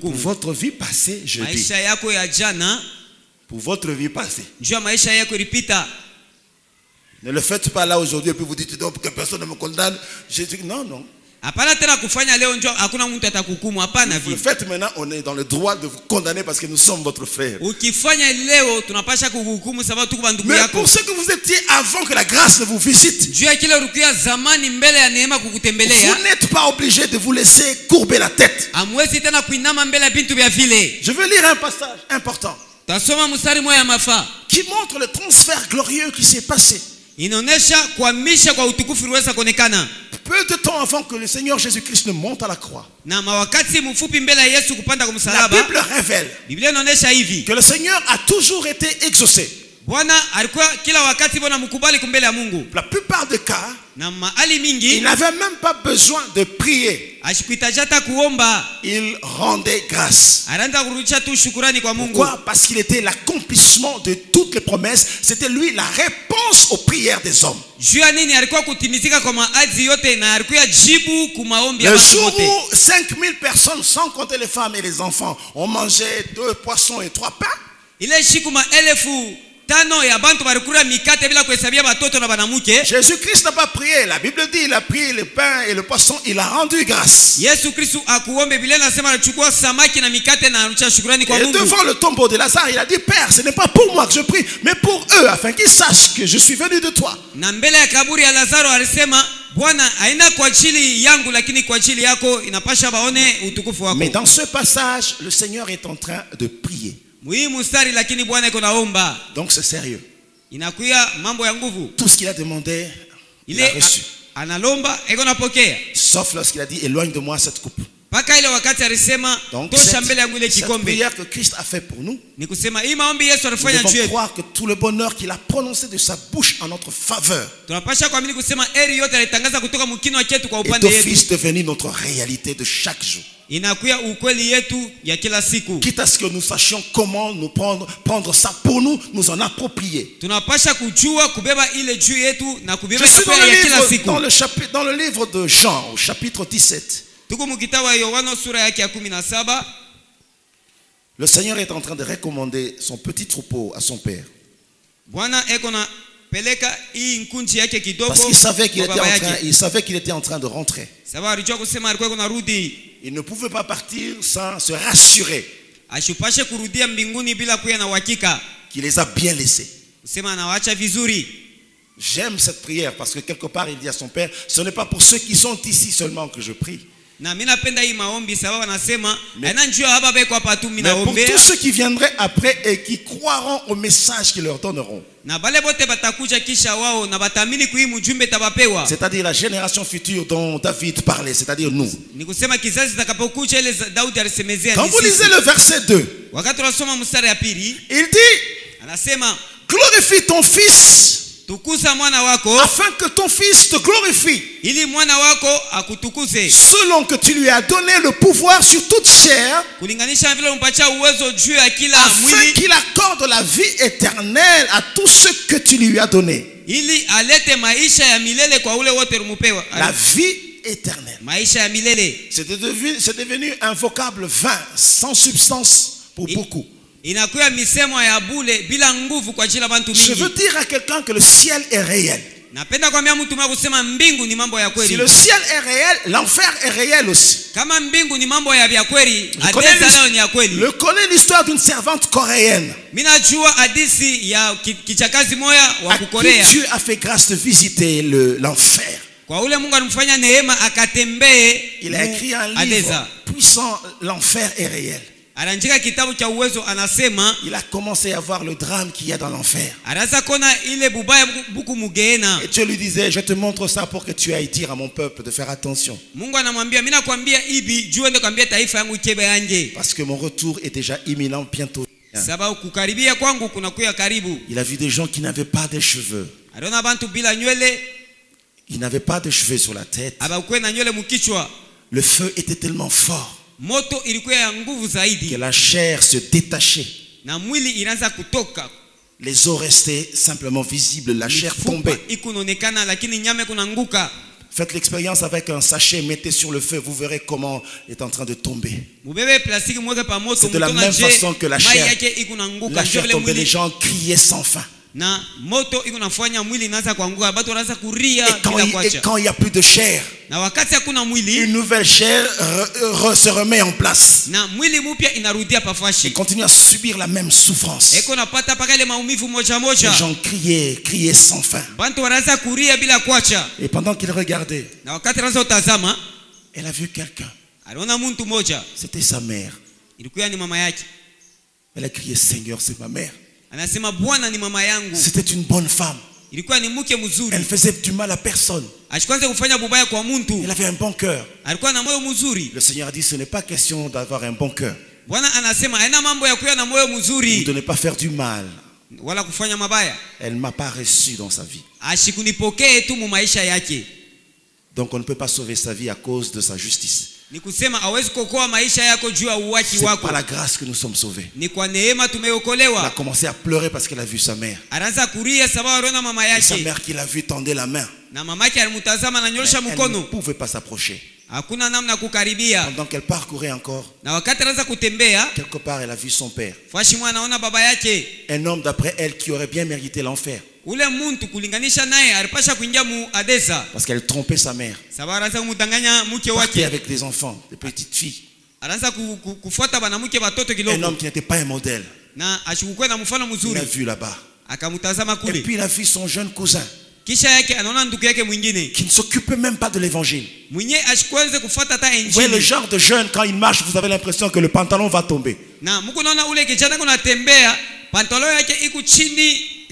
Pour votre vie passée, je dis. Pour votre vie passée. Ne le faites pas là aujourd'hui et puis vous dites donc que personne ne me condamne. Je dis non, non. Vous le faites maintenant, on est dans le droit de vous condamner parce que nous sommes votre frère. Mais pour ce que vous étiez avant que la grâce ne vous visite, vous n'êtes pas obligé de vous laisser courber la tête. Je veux lire un passage important qui montre le transfert glorieux qui s'est passé. Peu de temps avant que le Seigneur Jésus-Christ ne monte à la croix, la Bible révèle que le Seigneur a toujours été exaucé. La plupart des cas, il n'avait même pas besoin de prier. Il rendait grâce. Pourquoi? Parce qu'il était l'accomplissement de toutes les promesses. C'était lui la réponse aux prières des hommes. Le jour où 5000 personnes, sans compter les femmes et les enfants, ont mangé 2 poissons et 3 pains, Jésus-Christ n'a pas prié. La Bible dit il a pris le pain et le poisson, il a rendu grâce. Et devant le tombeau de Lazare, il a dit Père, ce n'est pas pour moi que je prie, mais pour eux, afin qu'ils sachent que je suis venu de toi. Mais dans ce passage, le Seigneur est en train de prier. Donc c'est sérieux. Tout ce qu'il a demandé, il a reçu. Sauf lorsqu'il a dit éloigne de moi cette coupe. Donc cette prière que Christ a fait pour nous, nous devons croire que tout le bonheur qu'il a prononcé de sa bouche en notre faveur est d'office devenu notre réalité de chaque jour. Quitte à ce que nous sachions comment nous prendre ça pour nous en approprier. Je suis dans le livre de Jean au chapitre 17. Le Seigneur est en train de recommander son petit troupeau à son père. Parce qu'il savait qu'il était en train de rentrer. Il ne pouvait pas partir sans se rassurer qu'il les a bien laissés. J'aime cette prière parce que quelque part il dit à son père, ce n'est pas pour ceux qui sont ici seulement que je prie, mais pour tous ceux qui viendraient après et qui croiront au message qu'ils leur donneront. C'est-à-dire la génération future dont David parlait, c'est-à-dire nous. Quand vous lisez le verset 2, il dit, glorifie ton fils afin que ton fils te glorifie, selon que tu lui as donné le pouvoir sur toute chair, afin qu'il accorde la vie éternelle à tous ceux que tu lui as donnés. La vie éternelle. C'est devenu un vocable vain, sans substance pour beaucoup. Je veux dire à quelqu'un que le ciel est réel. Si le ciel est réel, l'enfer est réel aussi. Je connais l'histoire d'une servante coréenne à qui Dieu a fait grâce de visiter l'enfer. Il a écrit un livre puissant, l'enfer est réel. Il a commencé à voir le drame qu'il y a dans l'enfer. Et Dieu lui disait, je te montre ça pour que tu ailles dire à mon peuple de faire attention. Parce que mon retour est déjà imminent bientôt. Il a vu des gens qui n'avaient pas de cheveux. Ils n'avaient pas de cheveux sur la tête. Le feu était tellement fort que la chair se détachait. Les os restaient simplement visibles, la chair tombait. Faites l'expérience avec un sachet, mettez sur le feu, vous verrez comment il est en train de tomber. C'est de la même façon que la chair tombait, les gens criaient sans fin. Et quand il n'y a plus de chair, une nouvelle chair se remet en place et continue à subir la même souffrance. Les gens criaient sans fin. Et pendant qu'il regardait, elle a vu quelqu'un. C'était sa mère. Elle a crié, Seigneur, c'est ma mère. C'était une bonne femme. Elle faisait du mal à personne. Elle avait un bon cœur. Le Seigneur a dit, ce n'est pas question d'avoir un bon cœur ou de ne pas faire du mal. Elle ne m'a pas reçu dans sa vie. Donc on ne peut pas sauver sa vie à cause de sa justice. C'est par la grâce que nous sommes sauvés. Elle a commencé à pleurer parce qu'elle a vu sa mère. Et sa mère qui l'a vu tendait la main. Elle ne pouvait pas s'approcher. Pendant qu'elle parcourait encore, quelque part elle a vu son père. Un homme d'après elle qui aurait bien mérité l'enfer. Parce qu'elle trompait sa mère. Partait avec des enfants, des petites filles. Un homme qui n'était pas un modèle. Il a vu là-bas. Et puis il a vu son jeune cousin qui ne s'occupe même pas de l'évangile. Vous voyez le genre de jeune, quand il marche, vous avez l'impression que le pantalon va tomber.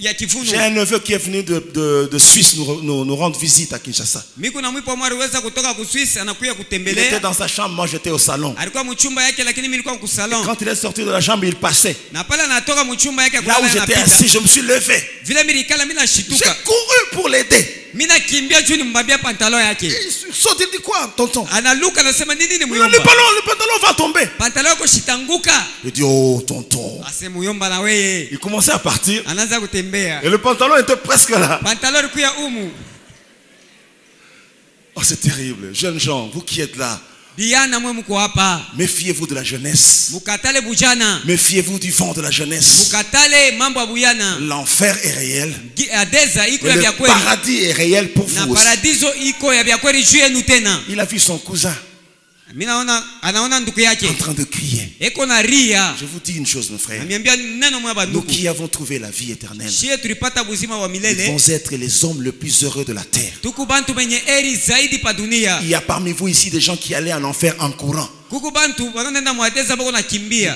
J'ai un neveu qui est venu de Suisse nous rendre visite à Kinshasa. Il était dans sa chambre, moi j'étais au salon. Et quand il est sorti de la chambre, il passait. Là où j'étais assis, je me suis levé. J'ai couru pour l'aider. Il saute, il dit quoi, tonton? Le pantalon va tomber. Il dit, oh tonton. Il commençait à partir. Et le pantalon était presque là. Oh, c'est terrible. Jeunes gens, vous qui êtes là, méfiez-vous de la jeunesse. Méfiez-vous du vent de la jeunesse. L'enfer est réel. Le paradis est réel pour vous aussi. Il a vu son cousin en train de crier. Je vous dis une chose, mes frères. Nous qui avons trouvé la vie éternelle, nous vont être les hommes les plus heureux de la terre. Il y a parmi vous ici des gens qui allaient en enfer en courant.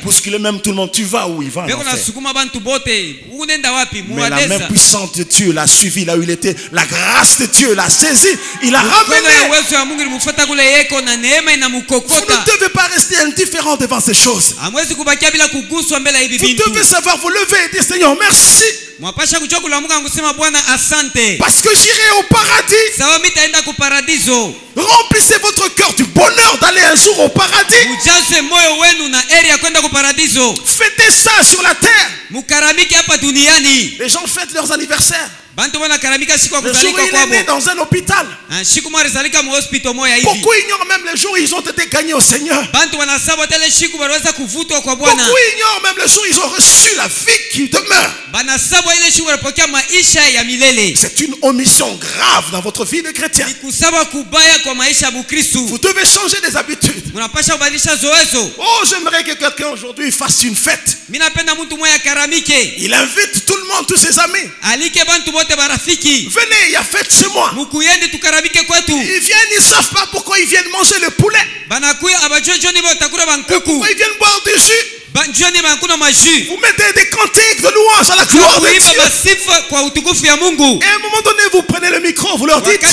Bousculer même tout le monde. Tu vas où? Il va en enfer. Mais la main puissante de Dieu l'a suivi là où il était. La grâce de Dieu l'a saisi. Il l'a ramené. Vous ne devez pas rester indifférent devant ces choses. Vous devez savoir vous lever et dire Seigneur merci. Parce que j'irai au paradis. Remplissez votre cœur du bonheur d'aller un jour au paradis. Fêtez ça sur la terre. Les gens fêtent leurs anniversaires. Le jour où il est né dans un hôpital. Beaucoup ignorent même le jour où ils ont été gagnés au Seigneur. Beaucoup ignorent même le jour où ils ont reçu la vie qui demeure. C'est une omission grave dans votre vie de chrétien. Vous devez changer des habitudes. Oh, j'aimerais que quelqu'un aujourd'hui fasse une fête. Il invite tout le monde, tous ses amis. Venez, il y a fête chez moi. Ils viennent, ils ne savent pas pourquoi ils viennent manger le poulet. Pourquoi ils viennent boire du jus. Vous mettez des cantiques de louange à la gloire de Dieu. Et à un moment donné, vous prenez le micro, vous leur dites ne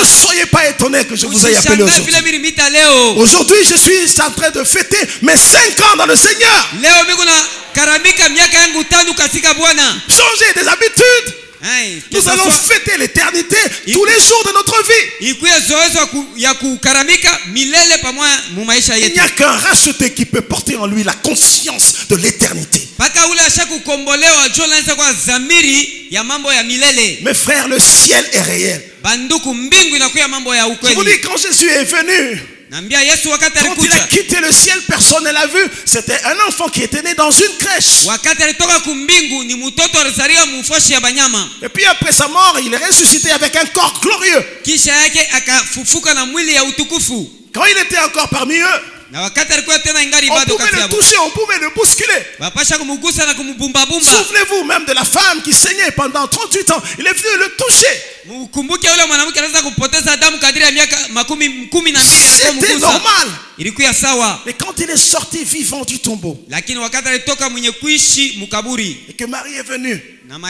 soyez pas étonnés que je vous ai appelé aujourd'hui. Aujourd'hui, je suis en train de fêter mes 5 ans dans le Seigneur. Changez des habitudes. Nous allons fêter l'éternité tous les jours de notre vie. Il n'y a qu'un racheté qui peut porter en lui la conscience de l'éternité. Mes frères, le ciel est réel. Je vous dis, quand Jésus est venu, quand il a quitté le ciel, personne ne l'a vu. C'était un enfant qui était né dans une crèche. Et puis après sa mort, il est ressuscité avec un corps glorieux. Quand il était encore parmi eux, on pouvait le toucher, on pouvait le bousculer. Souvenez-vous même de la femme qui saignait pendant 38 ans. Il est venu le toucher. C'était normal. Mais quand il est sorti vivant du tombeau, et que Marie est venue, elle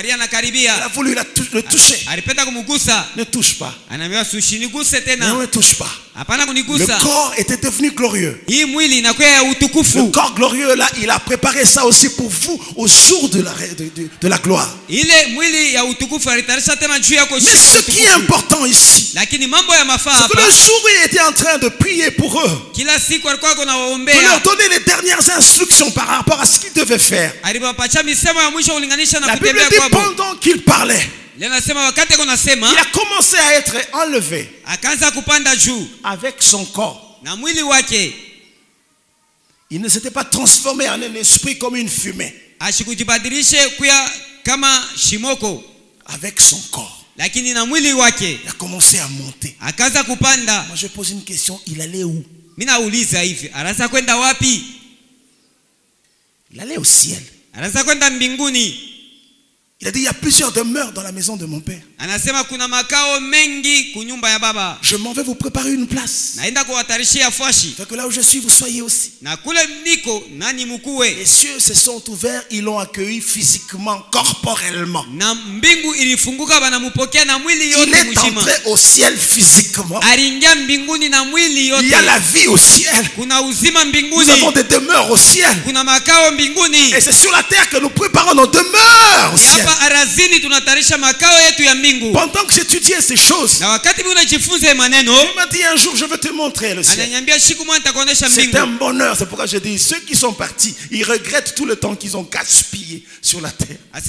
a voulu le toucher. Ne touche pas. Ne touche pas. Le corps était devenu glorieux. Le corps glorieux là, il a préparé ça aussi pour vous au jour de la gloire. Mais ce qui est important ici, c'est que le jour où il était en train de prier pour eux, de leur donner les dernières instructions par rapport à ce qu'ils devaient faire, la Bible dit pendant qu'il parlait, Il a commencé à être enlevé avec son corps. Il ne s'était pas transformé en un esprit comme une fumée. Avec son corps. Il a commencé à monter. Moi je pose une question, il allait où? Il allait au ciel. Il a dit, il y a plusieurs demeures dans la maison de mon père. Je m'en vais vous préparer une place. Fait que là où je suis, vous soyez aussi. Les cieux se sont ouverts, ils l'ont accueilli physiquement, corporellement. Il est entré au ciel physiquement. Il y a la vie au ciel. Nous avons des demeures au ciel. Et c'est sur la terre que nous préparons nos demeures au ciel. Pendant que j'étudiais ces choses, il m'a dit un jour, je veux te montrer le ciel. C'est un bonheur, c'est pourquoi je dis, ceux qui sont partis, ils regrettent tout le temps qu'ils ont gaspillé sur la terre. Il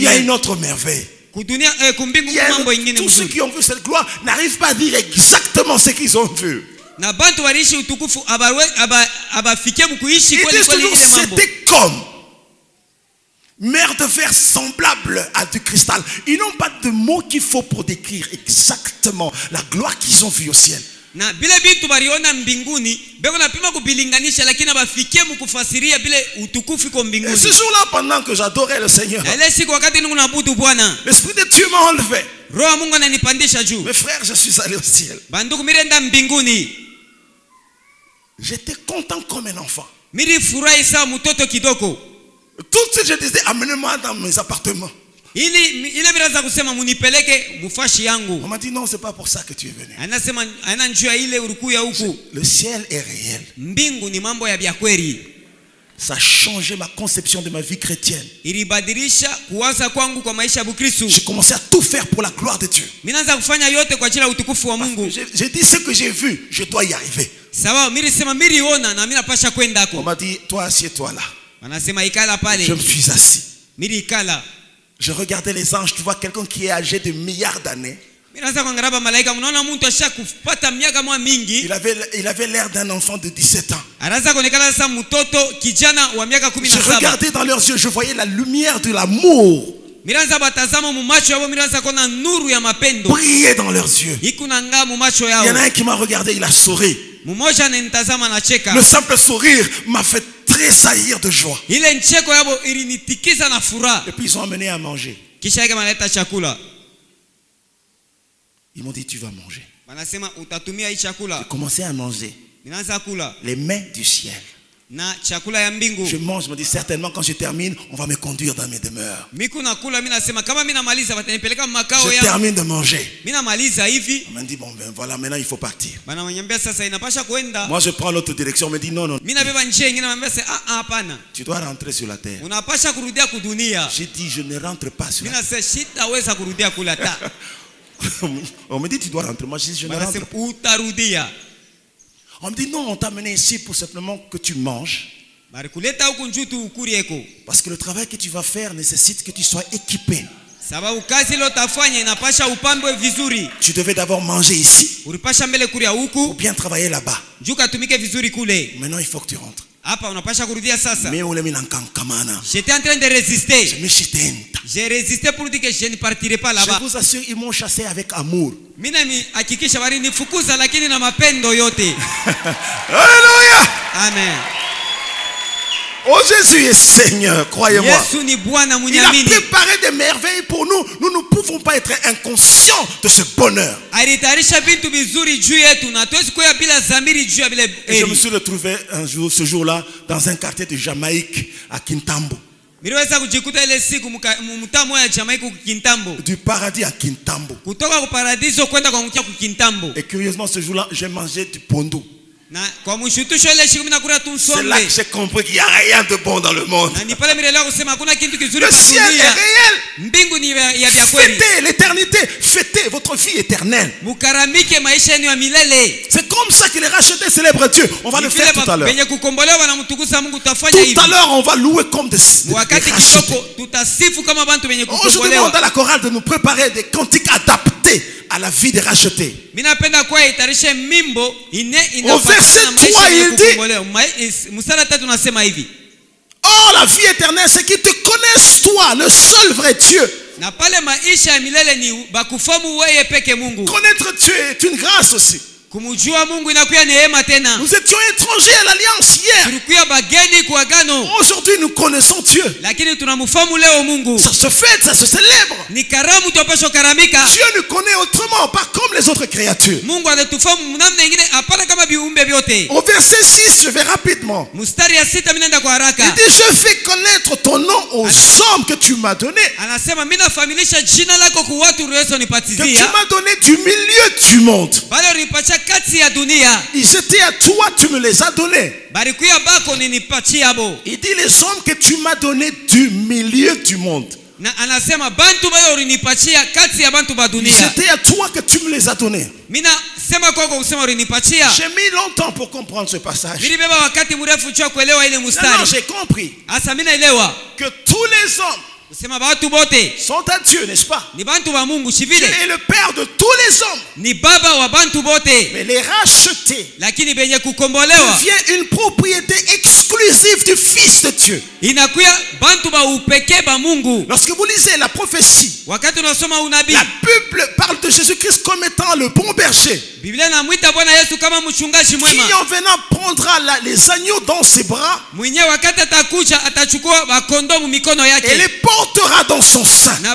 y a une autre merveille. Tous ceux qui ont vu cette gloire n'arrivent pas à dire exactement ce qu'ils ont vu. Ils disent toujours, c'était comme mer de verre semblable à du cristal. Ils n'ont pas de mots qu'il faut pour décrire exactement la gloire qu'ils ont vue au ciel. Ce jour-là, pendant que j'adorais le Seigneur, l'Esprit de Dieu m'a enlevé. Mes frères, je suis allé au ciel. J'étais content comme un enfant. Tout de suite je disais, amenez-moi dans mes appartements. On m'a dit non, c'est pas pour ça que tu es venu. Le ciel est réel. Ça a changé ma conception de ma vie chrétienne. J'ai commencé à tout faire pour la gloire de Dieu. J'ai dit ce que j'ai vu, je dois y arriver. On m'a dit, toi assieds-toi là. Je me suis assis. Je regardais les anges. Tu vois quelqu'un qui est âgé de milliards d'années. Il avait l'air d'un enfant de 17 ans. Je regardais dans leurs yeux. Je voyais la lumière de l'amour briller dans leurs yeux. Il y en a un qui m'a regardé. Il a souri. Le simple sourire m'a fait tressaillir de joie. Et puis ils ont amené à manger. Ils m'ont dit, tu vas manger. J'ai commencé à manger les mets du ciel. Je mange, je me dis certainement quand je termine, on va me conduire dans mes demeures. Je termine de manger. On m'a dit, bon ben voilà, maintenant il faut partir. Moi je prends l'autre direction, on me dit non, non. Tu dois rentrer sur la terre. J'ai dit, je ne rentre pas sur la terre. On me dit, tu dois rentrer. Moi je dis, je ne rentre pas. On me dit non, on t'a amené ici pour simplement que tu manges. Parce que le travail que tu vas faire nécessite que tu sois équipé. Tu devais d'abord manger ici ou bien travailler là-bas. Maintenant il faut que tu rentres. J'étais en train de résister. J'ai résisté pour dire que je ne partirai pas là-bas. Je vous assure, ils m'ont chassé avec amour. Alléluia. Amen. Oh, Jésus est Seigneur, croyez-moi. Il a préparé des merveilles pour nous. Nous ne pouvons pas être inconscients de ce bonheur. Et je me suis retrouvé un jour, ce jour-là, dans un quartier de Jamaïque à Kintambo. Du paradis à Kintambo. Et curieusement, ce jour-là, j'ai mangé du pondou. C'est là que j'ai compris qu'il n'y a rien de bon dans le monde. Le ciel est réel. Fêtez l'éternité. Fêtez votre vie éternelle. C'est comme ça qu'il est racheté, célèbre Dieu. On va le faire tout à l'heure. Tout à l'heure, on va louer comme des rachetés. Aujourd'hui, on demande à la chorale de nous préparer des cantiques adaptés à la vie des rachetés. Au verset 3, il dit: or la vie éternelle, c'est qu'ils te connaissent toi, le seul vrai Dieu. Connaître Dieu est une grâce aussi. Nous étions étrangers à l'alliance hier. Aujourd'hui, nous connaissons Dieu. Ça se fête, ça se célèbre. Dieu nous connaît autrement, pas comme les autres créatures. Au verset 6, je vais rapidement. Il dit: je fais connaître ton nom aux hommes que tu m'as donné. Que tu m'as donné du milieu du monde. Ils étaient à toi, tu me les as donnés. Il dit: les hommes que tu m'as donnés du milieu du monde. Ils étaient à toi que tu me les as donnés. J'ai mis longtemps pour comprendre ce passage. Non, j'ai compris que tous les hommes sont à Dieu, n'est-ce pas? Dieu est le Père de tous les hommes. Mais les rachetés devient une propriété exclusive du Fils de Dieu. Lorsque vous lisez la prophétie, la Bible parle de Jésus-Christ comme étant le bon berger, qui en venant prendra les agneaux dans ses bras et les portera dans son sein. La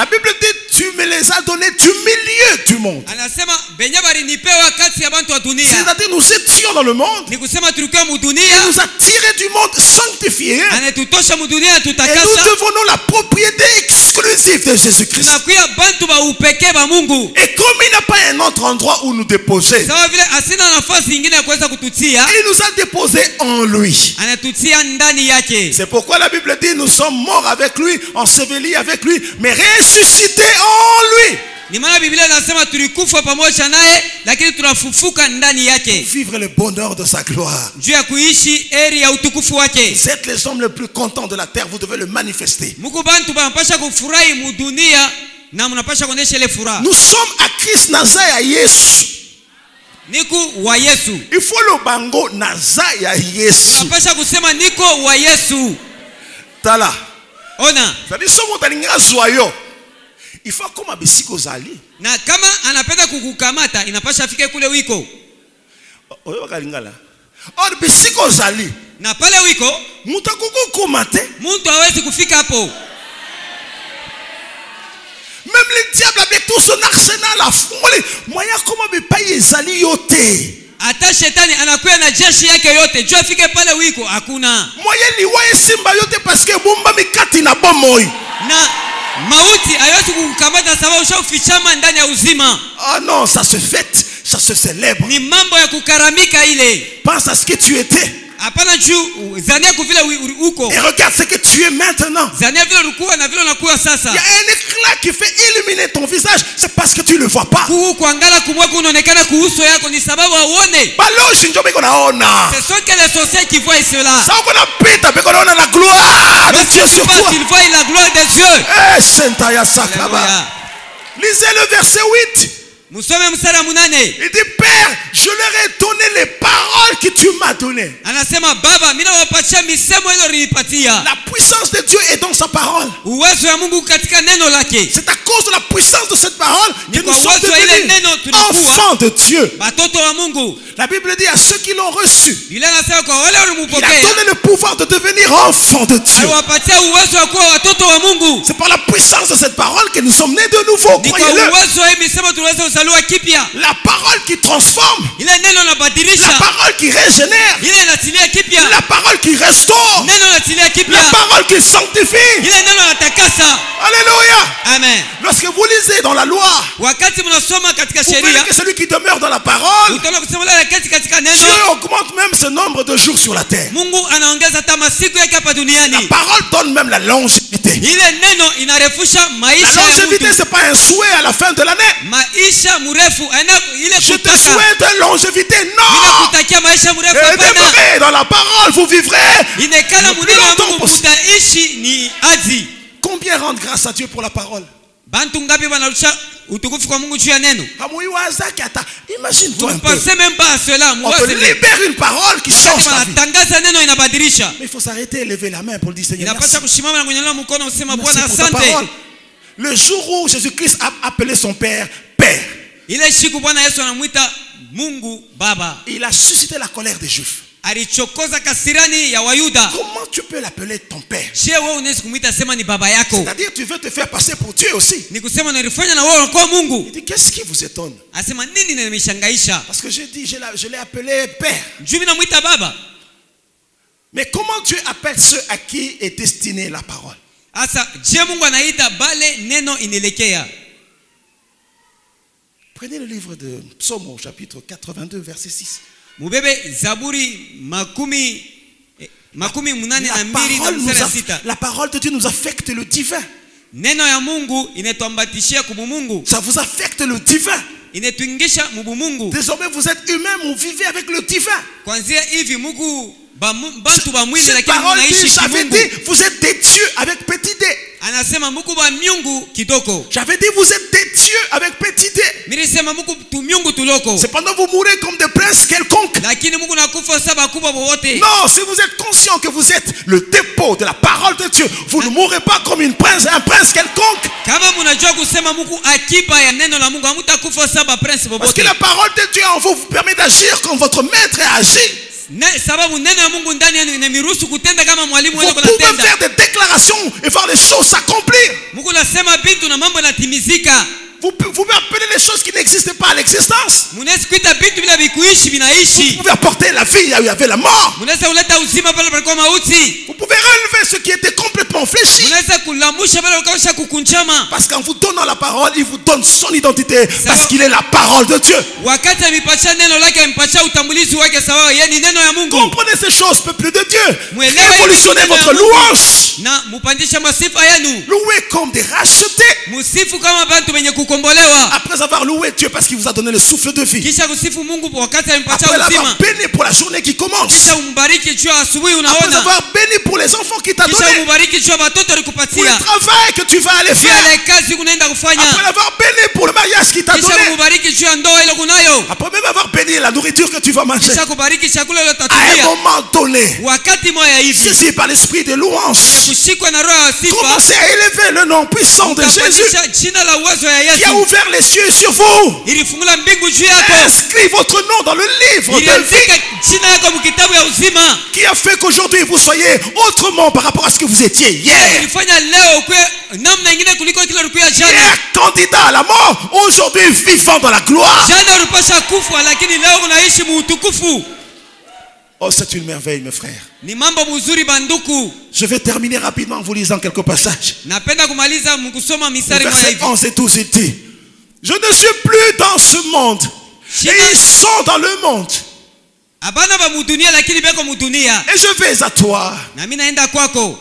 Bible dit: tu me les as donnés du milieu du monde. C'est-à-dire, nous étions dans le monde, il nous a tirés du monde sanctifié, et nous devenons la propriété exclusive de Jésus-Christ. Et comme il n'a pas un autre endroit où nous déposer, il nous a déposés en lui. C'est pourquoi la Bible dit: nous sommes morts avec lui, ensevelis avec lui, mais ressuscités en lui. Vivre le bonheur de sa gloire. Vous êtes les hommes les plus contents de la terre, vous devez le manifester. Nous sommes à Christ Nazaya Yesu. Il faut le bango Nazaya Yesu. Tala. Ona. Il faut comme abisiko zali. Na kama anapenda kukukamata inapasha afike kule wiko. Oyo kalingala. Or bisiko zali. Na pale wiko mutakukumate. Muntu hawezi kufika hapo. Même le diable avec tout son arsenal a fumé. Moya koma bipaye zali yote. Ata shetani anakuwa na jeshi yake yote. Jua afike pale wiko hakuna. Moya liwaye simba yote parce que bomba mikati na bomoi. Na mauti haiwezi kukukamata sababu ushafichama ndani ya uzima. Ah non, ça se fête, ça se célèbre. Ni mambo ya kukaramika ile. Pense à ce que tu étais. Hapana juu zania kuvile uko. Et regarde ce que tu es maintenant. Zania vile ulikuwa na vile unakuwa sasa. Il y a un éclat qui fait illuminer ton visage, c'est parce que tu le vois pas. Kuangala kumwako unaonekana kuuso yako ni sababu hauone. Baloshi ndio biko naona. C'est ce que les sorciers qui voient cela. Ça on a pita biko naona la gloire de Dieu sur toi. Ils voient la gloire de Dieu. Eh sentaya sakaba. Lisez le verset 8. Il dit: Père, je leur ai donné les paroles que tu m'as données. La puissance de Dieu est dans sa parole. C'est à cause de la puissance de cette parole que nous sommes devenus enfants de Dieu. La Bible dit: à ceux qui l'ont reçu, il a donné le pouvoir de devenir enfants de Dieu. C'est par la puissance de cette parole que nous sommes nés de nouveau. Croyez-le. La parole qui transforme, la parole qui régénère, la parole qui restaure, la parole qui sanctifie. Alléluia. Amen. Le Parce que vous lisez dans la loi. Vous verrez que celui qui demeure dans la parole, Dieu augmente même ce nombre de jours sur la terre. La parole donne même la longévité. La longévité, ce n'est pas un souhait à la fin de l'année. Je te souhaite une longévité. Non. Et demeurez dans la parole, vous vivrez le plus longtemps possible. Combien rendent grâce à Dieu pour la parole? Imagine-toi un peu. On te libère une parole qui change ta vie. Mais il faut s'arrêter et lever la main pour le dire Seigneur, merci. Merci pour ta parole. Le jour où Jésus-Christ a appelé son Père Père, il a suscité la colère des Juifs. Comment tu peux l'appeler ton père? C'est-à-dire tu veux te faire passer pour Dieu aussi. Il dit qu'est-ce qui vous étonne? Parce que j'ai dit je l'ai appelé père. Mais comment Dieu appelle ceux à qui est destinée la parole? Prenez le livre de Psaume au chapitre 82 verset 6. La parole de Dieu nous affecte le divin. Ça vous affecte le divin. Désormais vous êtes humain, vous vivez avec le divin. Cette parole dit, j'avais dit, vous êtes des dieux avec petit d. J'avais dit, vous êtes des dieux avec petit d. Cependant, vous mourrez comme des princes quelconques. Non, si vous êtes conscient que vous êtes le dépôt de la parole de Dieu, vous ne mourrez pas comme un prince quelconque. Parce que la parole de Dieu en vous permet d'agir comme votre maître a agi. Vous pouvez faire des déclarations et voir les choses s'accomplir. Vous pouvez appeler les choses qui n'existent pas à l'existence. Vous pouvez apporter la vie, il y avait la mort. Vous pouvez relever ce qui était complètement fléchi. Parce qu'en vous donnant la parole, il vous donne son identité. Parce qu'il est la parole de Dieu. Comprenez ces choses, peuple de Dieu. Révolutionnez votre louange. Louez comme des rachetés. Après avoir loué Dieu parce qu'il vous a donné le souffle de vie. Après l'avoir béni pour la journée qui commence. Après avoir béni pour les enfants qu'il t'a donné. Pour le travail que tu vas aller faire. Après l'avoir béni pour le mariage qu'il t'a donné. Après même avoir béni la nourriture que tu vas manger. À un moment donné, saisi par l'esprit de louange, commencez à élever le nom puissant de Jésus qui a ouvert les cieux sur vous. Inscris votre nom dans le livre de vie qui a fait qu'aujourd'hui vous soyez autrement par rapport à ce que vous étiez hier. Hier candidat à la mort, aujourd'hui vivant dans la gloire. Oh, c'est une merveille, mes frères. Je vais terminer rapidement en vous lisant quelques passages. Verset 11 et 12, il dit: je ne suis plus dans ce monde, et ils sont dans le monde. Et je vais à toi,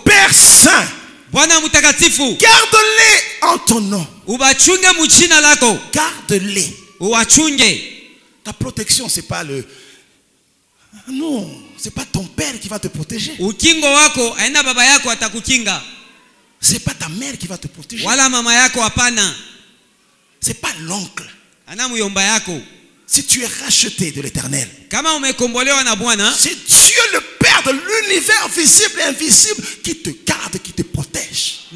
Père Saint. Garde-les en ton nom. Garde-les. Ta protection, c'est pas le... Non, c'est pas ton père qui va te protéger. C'est pas ta mère qui va te protéger. C'est pas l'oncle. Si tu es racheté de l'Éternel, c'est Dieu le Père de l'univers visible et invisible qui te garde, qui te protège.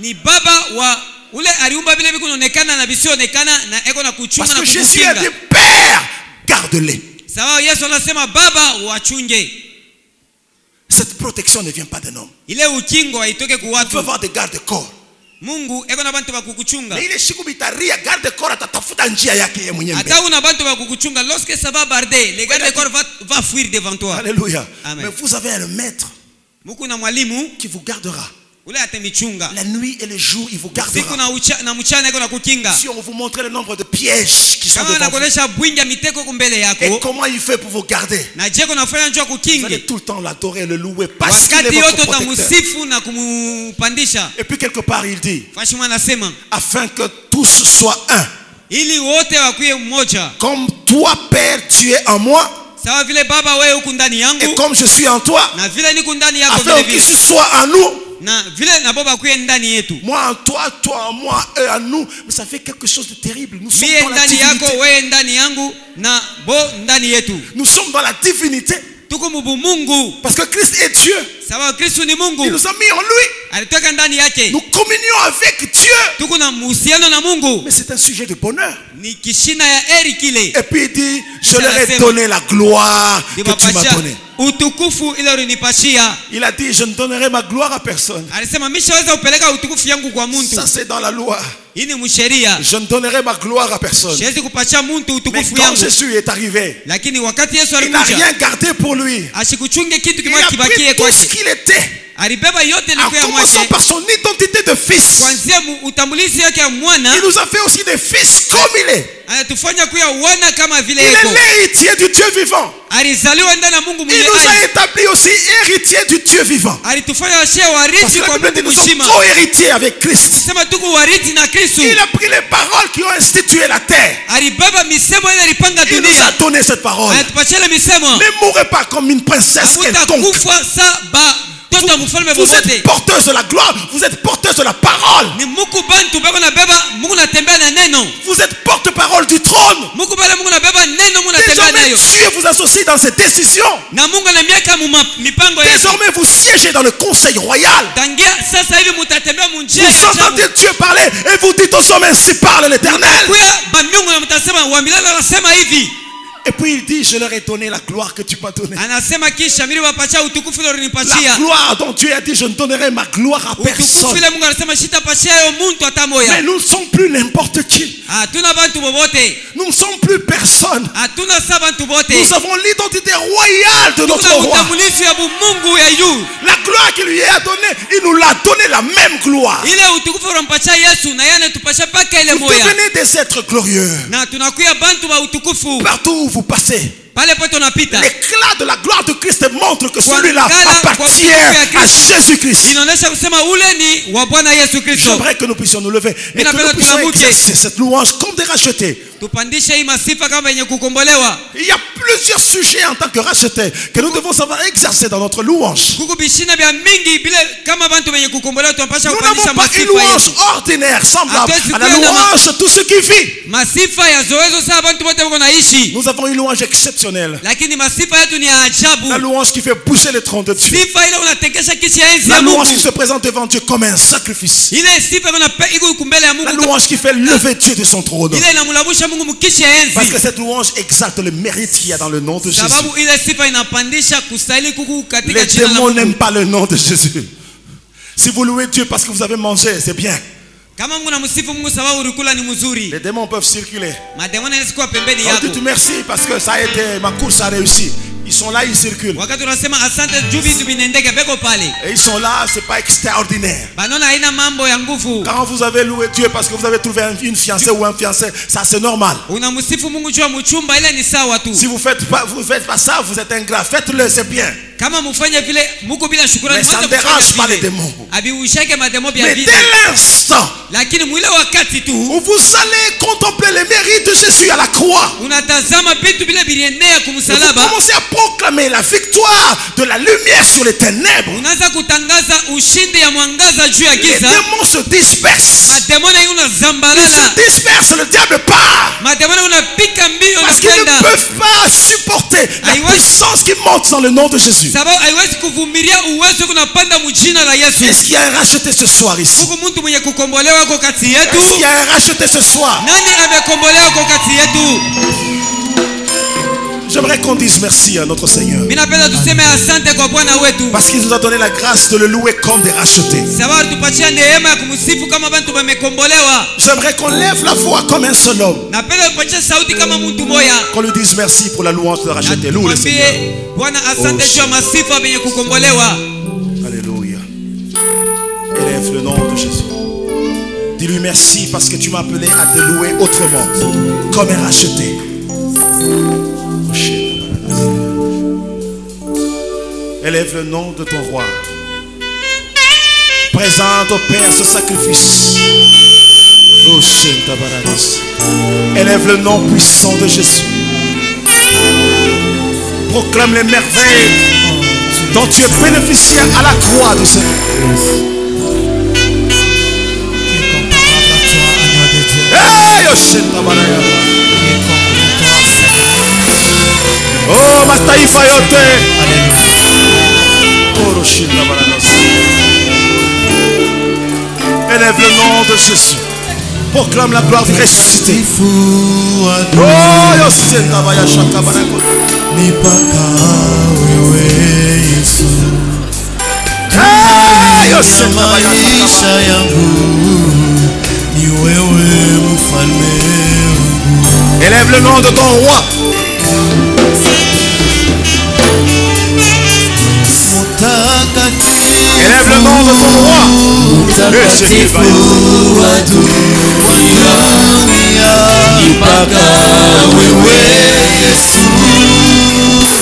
Parce que Jésus a dit: Père, garde-les. Cette protection ne vient pas d'un homme. Il faut avoir des gardes-corps. Mais il est shikubitaria garde-corps atatafuta njia yake yeye mwenyewe. Lorsque ça va barder, les gardes-corps va fuir devant toi. Alléluia. Mais vous avez un maître qui vous gardera. La nuit et le jour, il vous gardera. Si on vous montrait le nombre de pièges qui sont devant vous, et comment il fait pour vous garder, vous allez tout le temps l'adorer et le louer parce qu'il est votre protecteur. Et puis quelque part il dit, afin que tous soient un, comme toi Père tu es en moi et comme je suis en toi, afin qu'ils soient en nous. Moi en toi, toi en moi, eux en nous. Mais ça fait quelque chose de terrible. Nous sommes dans la divinité. Nous sommes dans la divinité. Parce que Christ est Dieu. Il nous a mis en lui. Nous communions avec Dieu. Mais c'est un sujet de bonheur. Et puis il dit, je leur ai donné la gloire que tu m'as donnée. Il a dit, je ne donnerai ma gloire à personne. Ça c'est dans la loi. Je ne donnerai ma gloire à personne. Mais quand Jésus est arrivé, il n'a rien gardé pour lui. Il a pris tout ce qu'il était, en commençant par son identité de fils. Il nous a fait aussi des fils comme il est. Il est l'héritier du Dieu vivant. Il nous a établi aussi héritier du Dieu vivant. Parce que la Bible dit nous sommes co-héritiers avec Christ. Il a pris les paroles qui ont institué la terre. Il nous a donné cette parole. Ne mourrez pas comme une princesse quelconque. Vous êtes porteuse de la gloire, vous êtes porteuse de la parole. Vous êtes porte-parole du trône. Désormais, Dieu vous associe dans ses décisions. Désormais, vous siégez dans le conseil royal. Vous entendez Dieu parler et vous dites aux hommes, ainsi parle l'Éternel. Et puis il dit, je leur ai donné la gloire que tu m'as donnée. La gloire dont Dieu a dit, je ne donnerai ma gloire à personne. Mais nous ne sommes plus n'importe qui. Nous ne sommes plus personne. Nous avons l'identité royale de notre roi. La gloire qu'il lui a donnée, il nous l'a donné la même gloire. Vous devenez des êtres glorieux. Partout où vous passez, l'éclat de la gloire de Christ montre que celui-là appartient à Jésus-Christ. J'aimerais que nous puissions nous lever et que nous puissions exercer cette louange comme des rachetés. Il y a plusieurs sujets en tant que rachetés que nous devons savoir exercer dans notre louange. Nous n'avons pas une louange ordinaire semblable à la louange de tout ce qui vit. Nous avons une louange exceptionnelle. La louange qui fait bouger les trônes de Dieu. La louange qui se présente devant Dieu comme un sacrifice. La louange qui fait lever Dieu de son trône. Parce que cette louange exalte le mérite qu'il y a dans le nom de Jésus. Les démons n'aiment pas le nom de Jésus. Si vous louez Dieu parce que vous avez mangé, c'est bien. Les démons peuvent circuler. On dit merci parce que ça a été, ma course a réussi. Ils sont là, ils circulent. Et ils sont là, c'est pas extraordinaire. Quand vous avez loué Dieu parce que vous avez trouvé une fiancée ou un fiancé, ça c'est normal. Si vous faites pas ça, vous êtes ingrat. Faites-le, c'est bien. Mais ça ne dérange pas les démons. Mais dès l'instant où vous allez contempler les mérites de Jésus à la croix, vous commencez à proclamer la victoire de la lumière sur les ténèbres. Les démons se dispersent. Ils se dispersent, le diable part. Parce qu'ils ne peuvent pas supporter la puissance qui monte dans le nom de Jésus. Est-ce qu'il y a un racheté ce soir ici? Est-ce qu'il y a un racheté ce soir? J'aimerais qu'on dise merci à notre Seigneur. Parce qu'il nous a donné la grâce de le louer comme des rachetés. J'aimerais qu'on lève la voix comme un seul homme. Qu'on lui dise merci pour la louange de racheté. Loue le Seigneur. Alléluia. Élève le nom de Jésus. Dis-lui merci parce que tu m'as appelé à te louer autrement, comme un racheté. Élève le nom de ton roi. Présente au Père ce sacrifice. Élève le nom puissant de Jésus. Proclame les merveilles dont tu es bénéficiaire à la croix du Seigneur. Oh, mataifa yote. Élève le nom de Jésus. Proclame la gloire du ressuscité. Oh, Yosenda Baya Shakabanako. Nipaka wewe Yesu. Yosenda Baya maisha yangu ni wewe mfalme wangu. Élève le nom de ton roi. Élève le nom de ton roi. Mtakatifu wa dunia, mpaka wewe Yesu,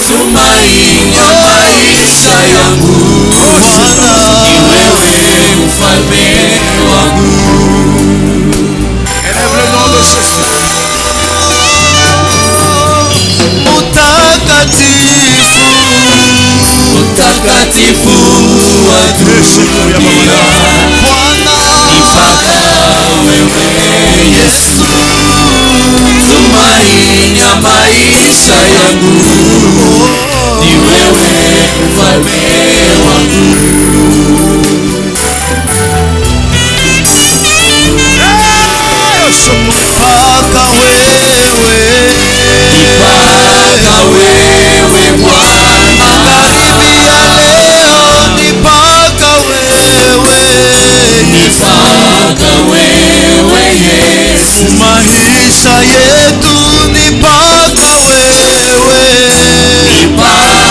tumaini ya maisha yangu, Bwana ni wewe mfalme wangu. Élève le nom de Jésus. Mtakatifu wa dunia, Bwana mpaka wewe Yesu, tumaini ya maisha yangu, ni wewe mfalme wangu. Mpaka wewe Bwana, karibia leo ni mpaka wewe Yesu, maisha yetu ni mpaka wewe Bwana,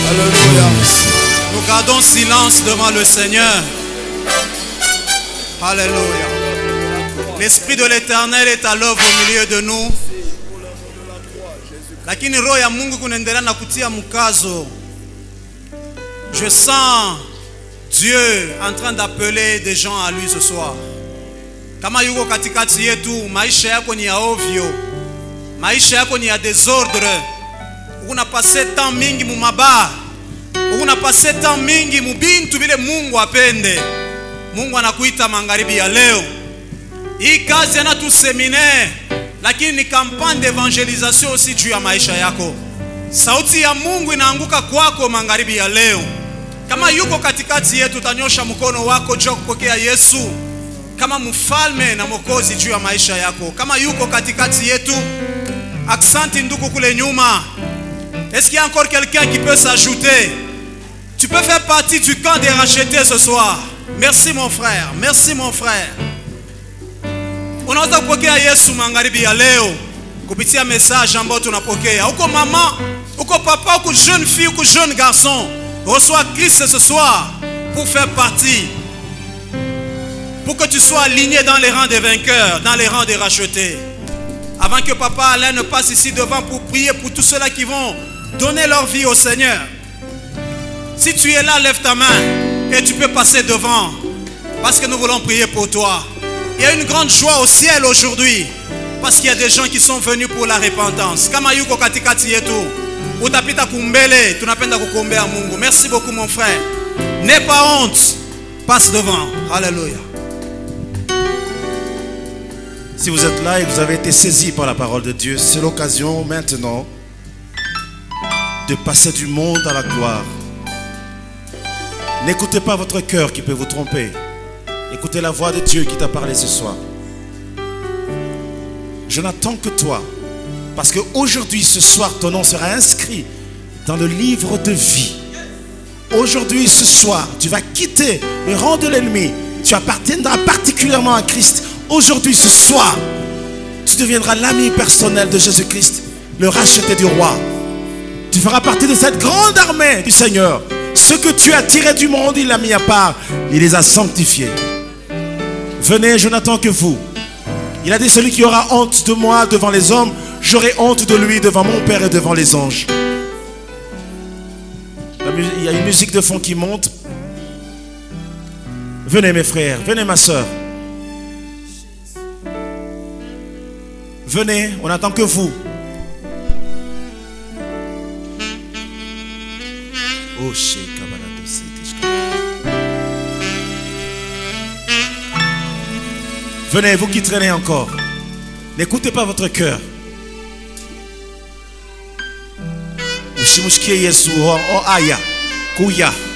Alléluia. Nous gardons silence devant le Seigneur. Alléluia. L'Esprit de l'Éternel est à l'œuvre au milieu de nous. Lakini roho ya Mungu kunaendelea na kutia mkazo. Je sens Dieu en train d'appeler des gens à lui ce soir. Kama yuko katikati yetu, maisha yako ni ya ovyo. Maisha yako ni ya désordre. Ukuna passé temps mingi mu mabaa. Ukuna passé temps mingi mu bintu bile Mungu apende. Mungu anakuita magharibi ya leo. Hii kazi yana tu séminaire, lakini ni campagne d'évangélisation aussi juu ya maisha yako. Sauti ya Mungu inaanguka kwako magharibi ya leo. Kama yuko katikati yetu, utanyosha mkono wako juu kupokea Yesu kama mfalme na mwokozi juu ya maisha yako. Kama yuko katikati yetu, aksanti ndugu kule nyuma. Est-ce qu'il y a encore quelqu'un qui peut s'ajouter? Tu peux faire partie du camp des rachetés ce soir. Merci mon frère, merci mon frère. Unaweza kupokea Yesu magharibi ya leo kupitia message ambayo tunapokea. Uko mama, uko papa, uko jeune fille, uko jeune garçon, reçois Christ ce soir pour faire partie, pour que tu sois aligné dans les rangs des vainqueurs, dans les rangs des rachetés. Avant que papa Alain ne passe ici devant pour prier pour tous ceux-là qui vont donner leur vie au Seigneur. Si tu es là, lève ta main et tu peux passer devant, parce que nous voulons prier pour toi. Il y a une grande joie au ciel aujourd'hui, parce qu'il y a des gens qui sont venus pour la repentance. Kama yuko katikati yetu, utapita kumbele, tunapenda kukuombea Mungu. Merci beaucoup mon frère. N'aie pas honte, passe devant. Alléluia. Si vous êtes là et vous avez été saisi par la parole de Dieu, c'est l'occasion maintenant de passer du monde à la gloire. N'écoutez pas votre cœur qui peut vous tromper. Écoutez la voix de Dieu qui t'a parlé ce soir. Je n'attends que toi, parce qu'aujourd'hui, ce soir, ton nom sera inscrit dans le livre de vie. Aujourd'hui, ce soir, tu vas quitter le rang de l'ennemi. Tu appartiendras particulièrement à Christ. Aujourd'hui, ce soir, tu deviendras l'ami personnel de Jésus-Christ, le racheté du roi. Tu feras partie de cette grande armée du Seigneur. Ce que tu as tiré du monde, il l'a mis à part. Il les a sanctifiés. Venez, je n'attends que vous. Il a dit, celui qui aura honte de moi devant les hommes, j'aurai honte de lui devant mon Père et devant les anges. Il y a une musique de fond qui monte. Venez mes frères, venez ma soeur. Venez, on n'attend que vous. Oh, venez, vous qui traînez encore. N'écoutez pas votre cœur.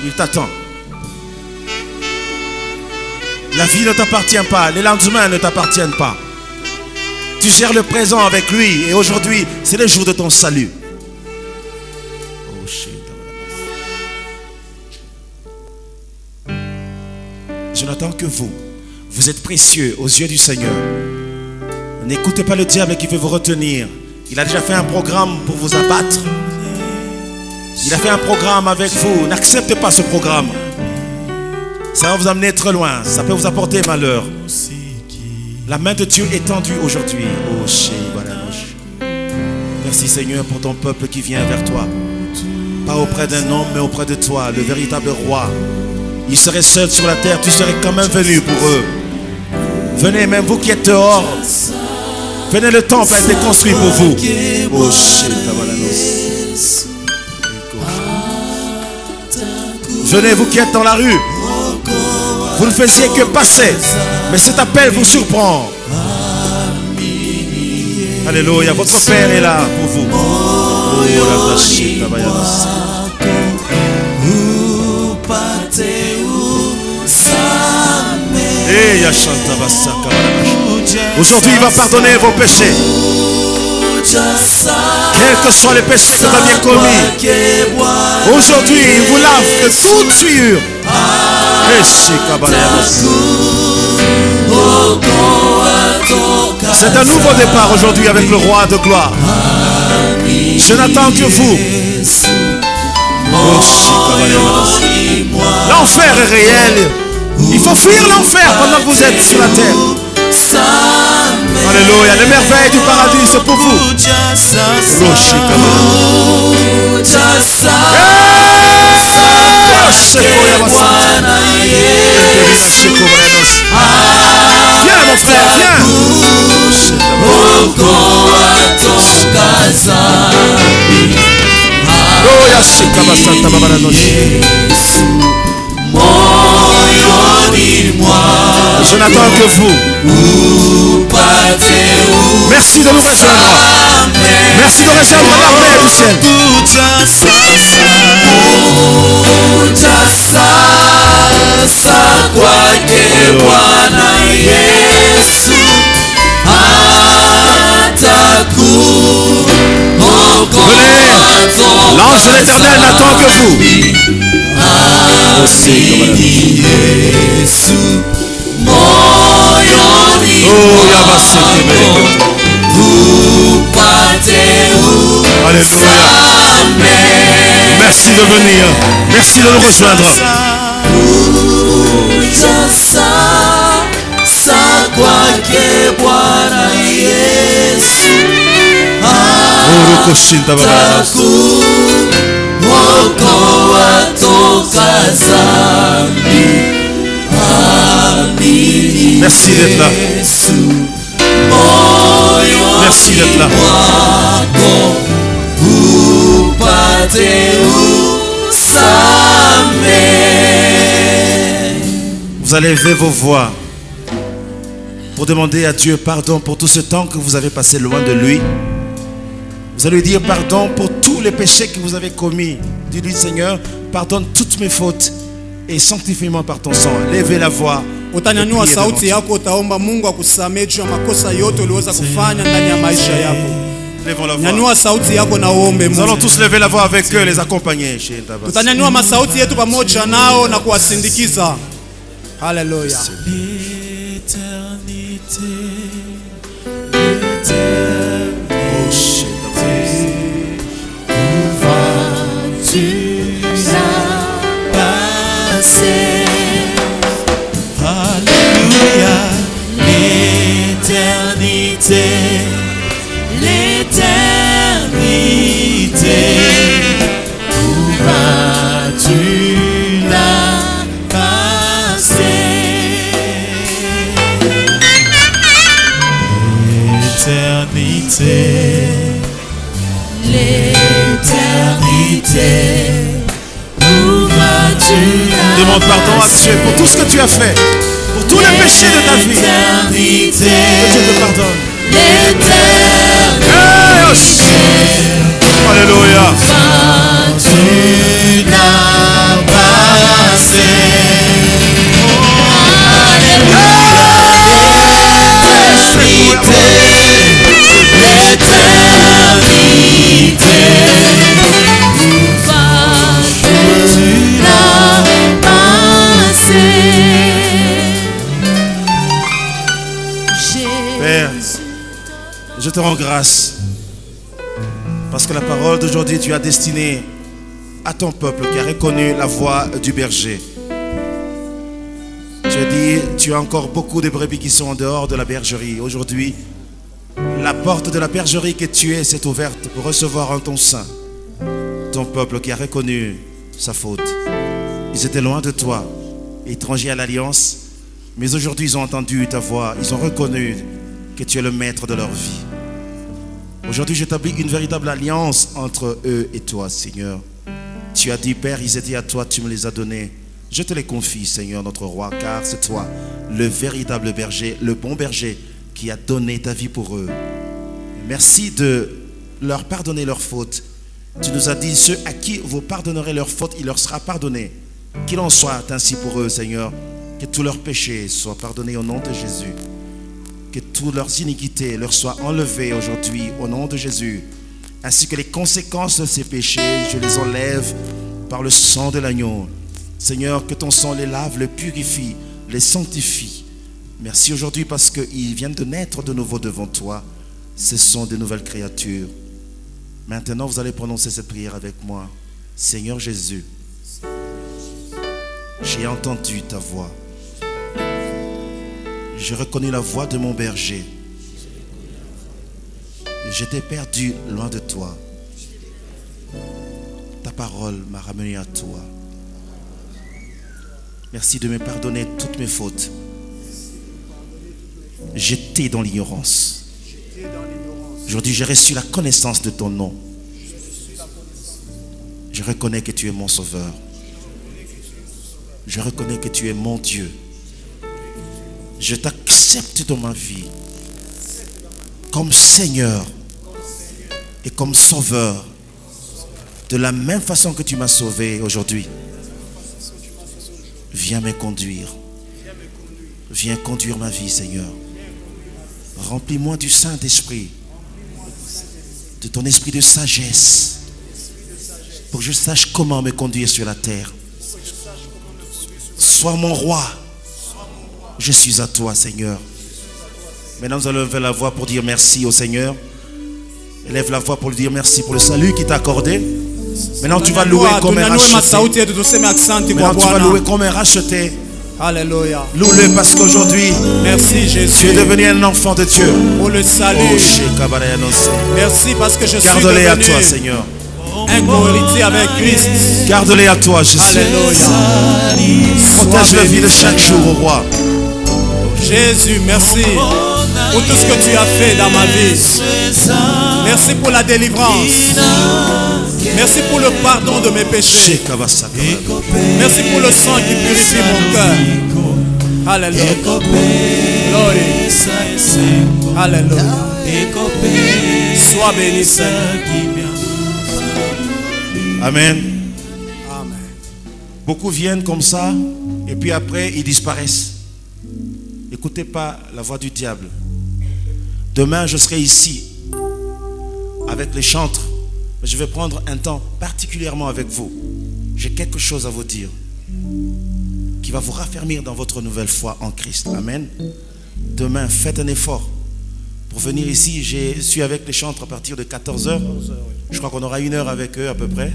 Il t'attend. La vie ne t'appartient pas. Les lendemains ne t'appartiennent pas. Tu gères le présent avec lui. Et aujourd'hui, c'est le jour de ton salut. Je n'attends que vous. Vous êtes précieux aux yeux du Seigneur. N'écoutez pas le diable qui veut vous retenir. Il a déjà fait un programme pour vous abattre. Il a fait un programme avec vous. N'acceptez pas ce programme. Ça va vous amener très loin. Ça peut vous apporter malheur. La main de Dieu est tendue aujourd'hui. Merci Seigneur pour ton peuple qui vient vers toi. Pas auprès d'un homme, mais auprès de toi, le véritable roi. Ils seraient seuls sur la terre, tu serais quand même venu pour eux. Venez, même vous qui êtes dehors. Venez, le temple a été construit pour vous. Venez, vous qui êtes dans la rue. Vous ne faisiez que passer, mais cet appel vous surprend. Alléluia, votre Père est là pour vous. Aujourd'hui, il va pardonner vos péchés. Quels que soient les péchés que vous aviez commis, aujourd'hui, il vous lave de toute souillure. C'est un nouveau départ aujourd'hui avec le roi de gloire. Je n'attends que vous. L'enfer est réel. Il faut fuir l'enfer pendant que vous êtes sur la terre. Alléluia. Les merveilles du paradis, c'est pour vous. Viens mon frère, viens. Je n'attends que vous. Merci de nous rejoindre. Merci de rejoindre l'armée du ciel. Venez, l'ange de l'Éternel n'attend que vous. Alléluia. Merci de venir. Merci de nous rejoindre. Merci d'être là. Merci d'être là. Vous allez lever vos voix pour demander à Dieu pardon pour tout ce temps que vous avez passé loin de lui. Vous allez lui dire pardon pour tous les péchés que vous avez commis. Dis-lui, Seigneur, pardonne toutes mes fautes et sanctifie-moi par ton sang. Levez la voix. Utanyanyua sauti yako, utaomba Mungu akusamehe juu ya makosa yote uliweza kufanya ndani ya maisha yako. Nyanyua sauti yako na uombe Mungu. Nous allons tous lever la voix avec eux, les accompagner. Tutanyanyua masauti yetu pamoja nao na kuwasindikiza. Haleluya. Alléluia, l'éternité, l'éternité, où vas-tu la passer? L'éternité, l'éternité, où vas-tu la passer? Demande pardon à Dieu pour tout ce que tu as fait. Pour tous les péchés de ta vie, que Dieu te pardonne. Alléluia. Père, je te rends grâce parce que la parole d'aujourd'hui tu as destinée à ton peuple qui a reconnu la voix du berger. Tu as dit, tu as encore beaucoup de brebis qui sont en dehors de la bergerie. Aujourd'hui, la porte de la bergerie que tu es s'est ouverte pour recevoir en ton sein ton peuple qui a reconnu sa faute. Ils étaient loin de toi, étrangers à l'alliance, mais aujourd'hui ils ont entendu ta voix, ils ont reconnu que tu es le maître de leur vie. Aujourd'hui, j'établis une véritable alliance entre eux et toi, Seigneur. Tu as dit, Père, ils étaient à toi, tu me les as donnés. Je te les confie, Seigneur, notre roi, car c'est toi, le véritable berger, le bon berger, qui a donné ta vie pour eux. Merci de leur pardonner leurs fautes. Tu nous as dit, ceux à qui vous pardonnerez leurs fautes, il leur sera pardonné. Qu'il en soit ainsi pour eux, Seigneur, que tous leurs péchés soient pardonnés au nom de Jésus. Que toutes leurs iniquités leur soient enlevées aujourd'hui au nom de Jésus. Ainsi que les conséquences de ces péchés, je les enlève par le sang de l'agneau. Seigneur, que ton sang les lave, les purifie, les sanctifie. Merci aujourd'hui parce qu'ils viennent de naître de nouveau devant toi. Ce sont de nouvelles créatures. Maintenant, vous allez prononcer cette prière avec moi. Seigneur Jésus, j'ai entendu ta voix. J'ai reconnu la voix de mon berger. J'étais perdu loin de toi. Ta parole m'a ramené à toi. Merci de me pardonner toutes mes fautes. J'étais dans l'ignorance. Aujourd'hui, j'ai reçu la connaissance de ton nom. Je reconnais que tu es mon sauveur. Je reconnais que tu es mon Dieu. Je t'accepte dans ma vie comme Seigneur et comme Sauveur. De la même façon que tu m'as sauvé aujourd'hui. Viens me conduire. Viens conduire ma vie, Seigneur. Remplis-moi du Saint-Esprit, de ton esprit de sagesse, pour que je sache comment me conduire sur la terre. Sois mon roi. Je suis à toi, Seigneur. Maintenant, nous allons lever la voix pour dire merci au Seigneur. Élève la voix pour lui dire merci pour le salut qu'il t'a accordé. Maintenant, tu vas louer comme un racheté. Maintenant, tu vas louer comme un racheté. Alléluia. Loue-le parce qu'aujourd'hui, merci Jésus. Tu es devenu un enfant de Dieu. Pour le salut. Merci parce que je suis devenu. Garde-les à toi, Seigneur. Un co-héritier avec Christ. Garde-les à toi, Jésus. Alléluia. Protège la vie de chaque jour, au roi. Jésus, merci pour tout ce que tu as fait dans ma vie. Merci pour la délivrance. Merci pour le pardon de mes péchés. Merci pour le sang qui purifie mon cœur. Alléluia. Glory. Alléluia. Sois béni, Seigneur. Amen. Amen. Beaucoup viennent comme ça et puis après ils disparaissent. N'écoutez pas la voix du diable. Demain je serai ici avec les chantres. Je vais prendre un temps particulièrement avec vous. J'ai quelque chose à vous dire qui va vous raffermir dans votre nouvelle foi en Christ. Amen. Demain, faites un effort pour venir ici. Je suis avec les chantres à partir de 14h. Je crois qu'on aura 1 heure avec eux à peu près.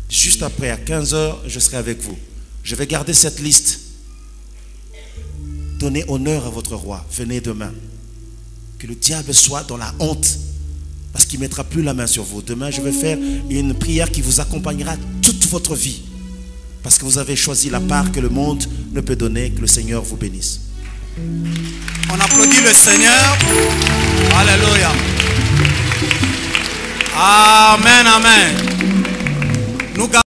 Juste après, à 15h, je serai avec vous. Je vais garder cette liste. Donnez honneur à votre roi. Venez demain. Que le diable soit dans la honte. Parce qu'il ne mettra plus la main sur vous. Demain, je vais faire une prière qui vous accompagnera toute votre vie. Parce que vous avez choisi la part que le monde ne peut donner. Que le Seigneur vous bénisse. On applaudit le Seigneur. Alléluia. Amen, amen. Nous